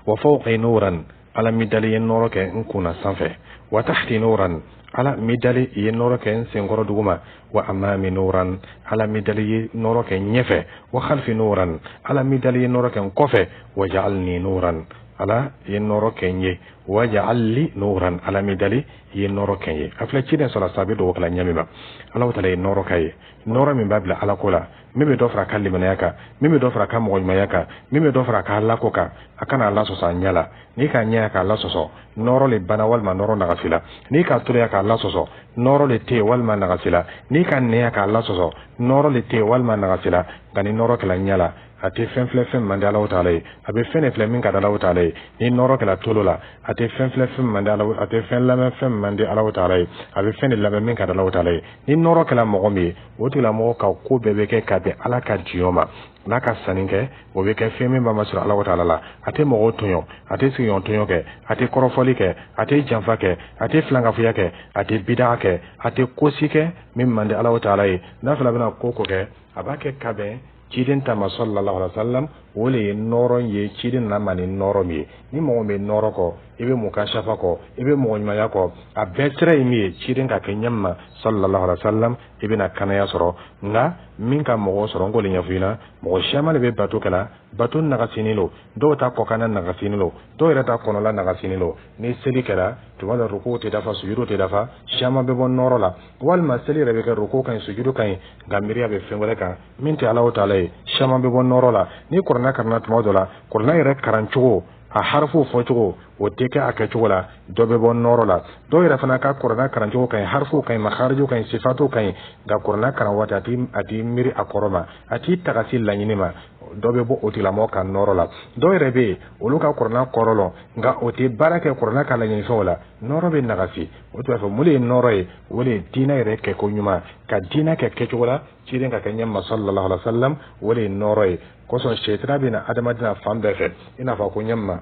wa fawqi nuran ala midali yen noro ken kuna sanfe wa tahti nuran ala midali yen noro ken sengoro duguma wa amami nuran ala midali noro ken nyefe wa khalfi nuran ala midali yen noro ken kofe wa ja'alni nuran ala yen noro ken ye wa ja'alli nuran ala midali yen noro ken ye afla ciden sala sabe do kala nyamima ala wala yen noro kay noro min babla ala kola mimi do fra kalli manaka mimi do fra kam goy mayaka mimi do fra ka alla koka akana alla so sanyala ni ka nya ka alla so noro le bana wal ma noro na gafila ni ka tule ka alla so noro le te wal ma na gafila ni ka ne ka alla so noro le te wal ma na gafila gani noro kala nyala ate fen mande Allah ta'ala abe fen min ka Allah ta'ala ni noro kala tolola ate fen mande Allah ate fen la fen mande Allah ta'ala abe fen la min ka Allah ta'ala ni noro kala mo mi woti la mo ka ko bebe ke ka de ala ka dioma naka saninke o be ke femi ba masra Allah ta'ala la ate mo tonyo ate siyon tonyo ke ate korofoli ke ate janfa ke ate flanga fuya ke ate bid'a ke ate kosike min mande Allah ta'ala na fala bana koko ke abake kabe ciden tama sallallahu alaihi wasallam wole noro ye chidin na mani noro mi ni mo me noro ko ibe mukashafa ko ibe mo nyaya ko a betre mi chidin ka kenyamma sallallahu alaihi wasallam ibina kanaya soro nga min ka mo soro ngole nyafina mo shama be batu kala batu naga sinilo do ta ko kana naga sinilo do ira ta kono la naga sinilo ni seli kala to wala ruku te dafa sujudu te dafa shama be bon noro la wal ma seli rebe ka ruku kan sujudu kan gambiriya be fengole kan min te Allah taala shama be bon noro la ni qur'ana karna to modola qur'ana ira karancho a harfu fochugo o teke akachugo la dobe bon noro la do ira fana ka qur'ana karancho kan harfu kan makharju kan sifatu kan ga qur'ana karan wata ati miri akoroma ati tagasil lanyinima dobe bo otila mo kan noro la do ira be oluka qur'ana korolo nga oti barake qur'ana kala nyin fola noro be nagasi o to fa muli noro e wole dina ire ke ko nyuma ka dina ke kechugo la ciiden ka kanyam sallallahu alaihi wasallam wole noro e ko so shetra bina adama dina fambe fe ina fa ko nyamma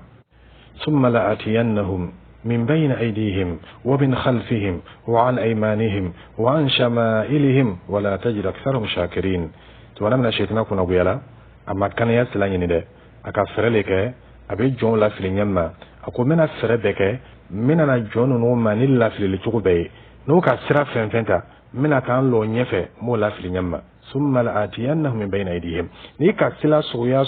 ثم لآتينهم من بين أيديهم ومن خلفهم وعن أيمانهم وعن شمائلهم ولا تجد أكثرهم شاكرين تولمنا شيطنا كنا بيلا أما كان يسلاني ندى أكثر لك أبي جون لا في اليمة أكو من أكثر بك من أنا جون نوما نلا في الجوبي نو كسر فنفنتا من أكان لو نيفه مو لا في اليمة ثم لآتينهم من بين أيديهم نيكا سلا سويا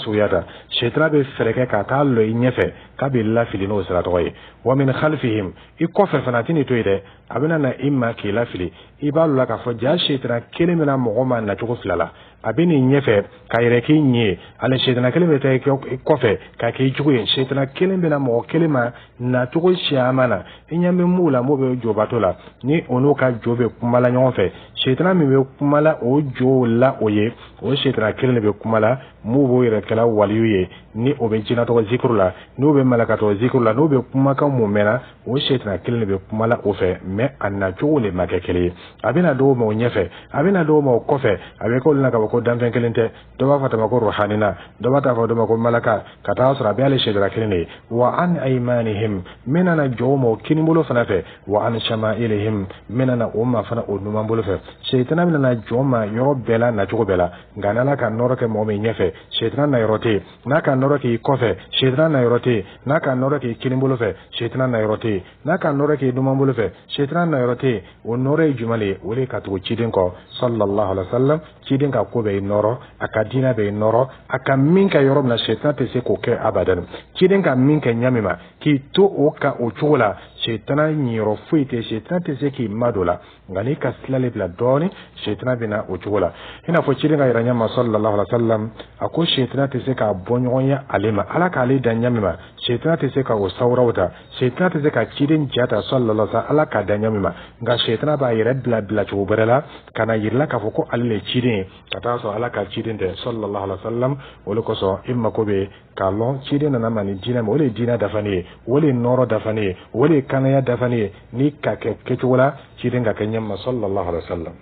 شيطنا بفرقه كاتال لو نيفه kabila filino siratoy wa min khalfihim ikofe fanatini toide abina na imma kila fili ibalu la ka fo ja shaytana kelemena mogoma na tuko filala abini nyefe kayreki nye ale shaytana keleme tay ikofe ka ke jugo shaytana kelemena mo kelema na tuko shamana inyambe mula mobe jobatola ni onoka jobe kumala nyonfe shaytana mi be kumala o jola oye o shaytana keleme be kumala mubo ire kala waliyuye ni obe jina to zikrula ni obe malakato zikrula no be kuma kan mumena o shaytana kelene be kuma la ofe me anna jole makekele abina do mo nyefe abina do mo kofe abe ko lana ka ko danfen kelente do ba fata ko ruhanina do ba ta fa do ko malaka kata asra be ale shaytana kelene wa an aymanihim menana jomo kinimbulo fanafe wa an shama'ilihim menana umma fana oduma mbulo fe shaytana menana joma yo bela na jogo bela ganala kan noro ke mo me nyefe shaytana na yorote naka noro ke kofe shaytana na yorote naka noro ke kinimbolo fe shaytana na yorote naka noro ke dumambolo fe shaytana na yorote o noro jumale wole ka to chidin ko sallallahu alaihi wasallam chidin ka ko be noro aka dina be noro aka minka yorob na shaytana te se ko ke abadan chidin ka minka nyamima ki to o ka o chola shaytana nyiro fuite shaytana te se ki madola ngani ka slale bla doni shaytana bina o chola ina fo chidin ka iranya ma sallallahu alaihi wasallam ako shaytana te se ka bonyonya alima ala ka ali danyamima shaytana te se ka o sawrawta shaytana te se ka chidin jata sallallahu alaihi ala ka danyamima nga shaytana ba yira bla choberela kana yirla ka foko alle chidin kata so ala ka chidin de sallallahu alaihi wasallam wolo ko so imma ko be kalon chidin na mani dina mo le dina dafani wole noro dafani wole kanaya dafani ni ka ke chola chidin ga kanyam sallallahu alaihi wasallam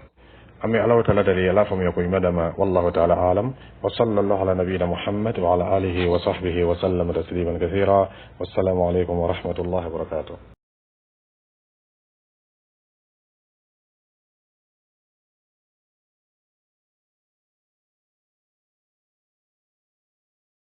أمي الله تعالى دليل الله فم يكون مدما والله تعالى أعلم وصلى الله على نبينا محمد وعلى آله وصحبه وسلم تسليما كثيرا والسلام عليكم ورحمة الله وبركاته.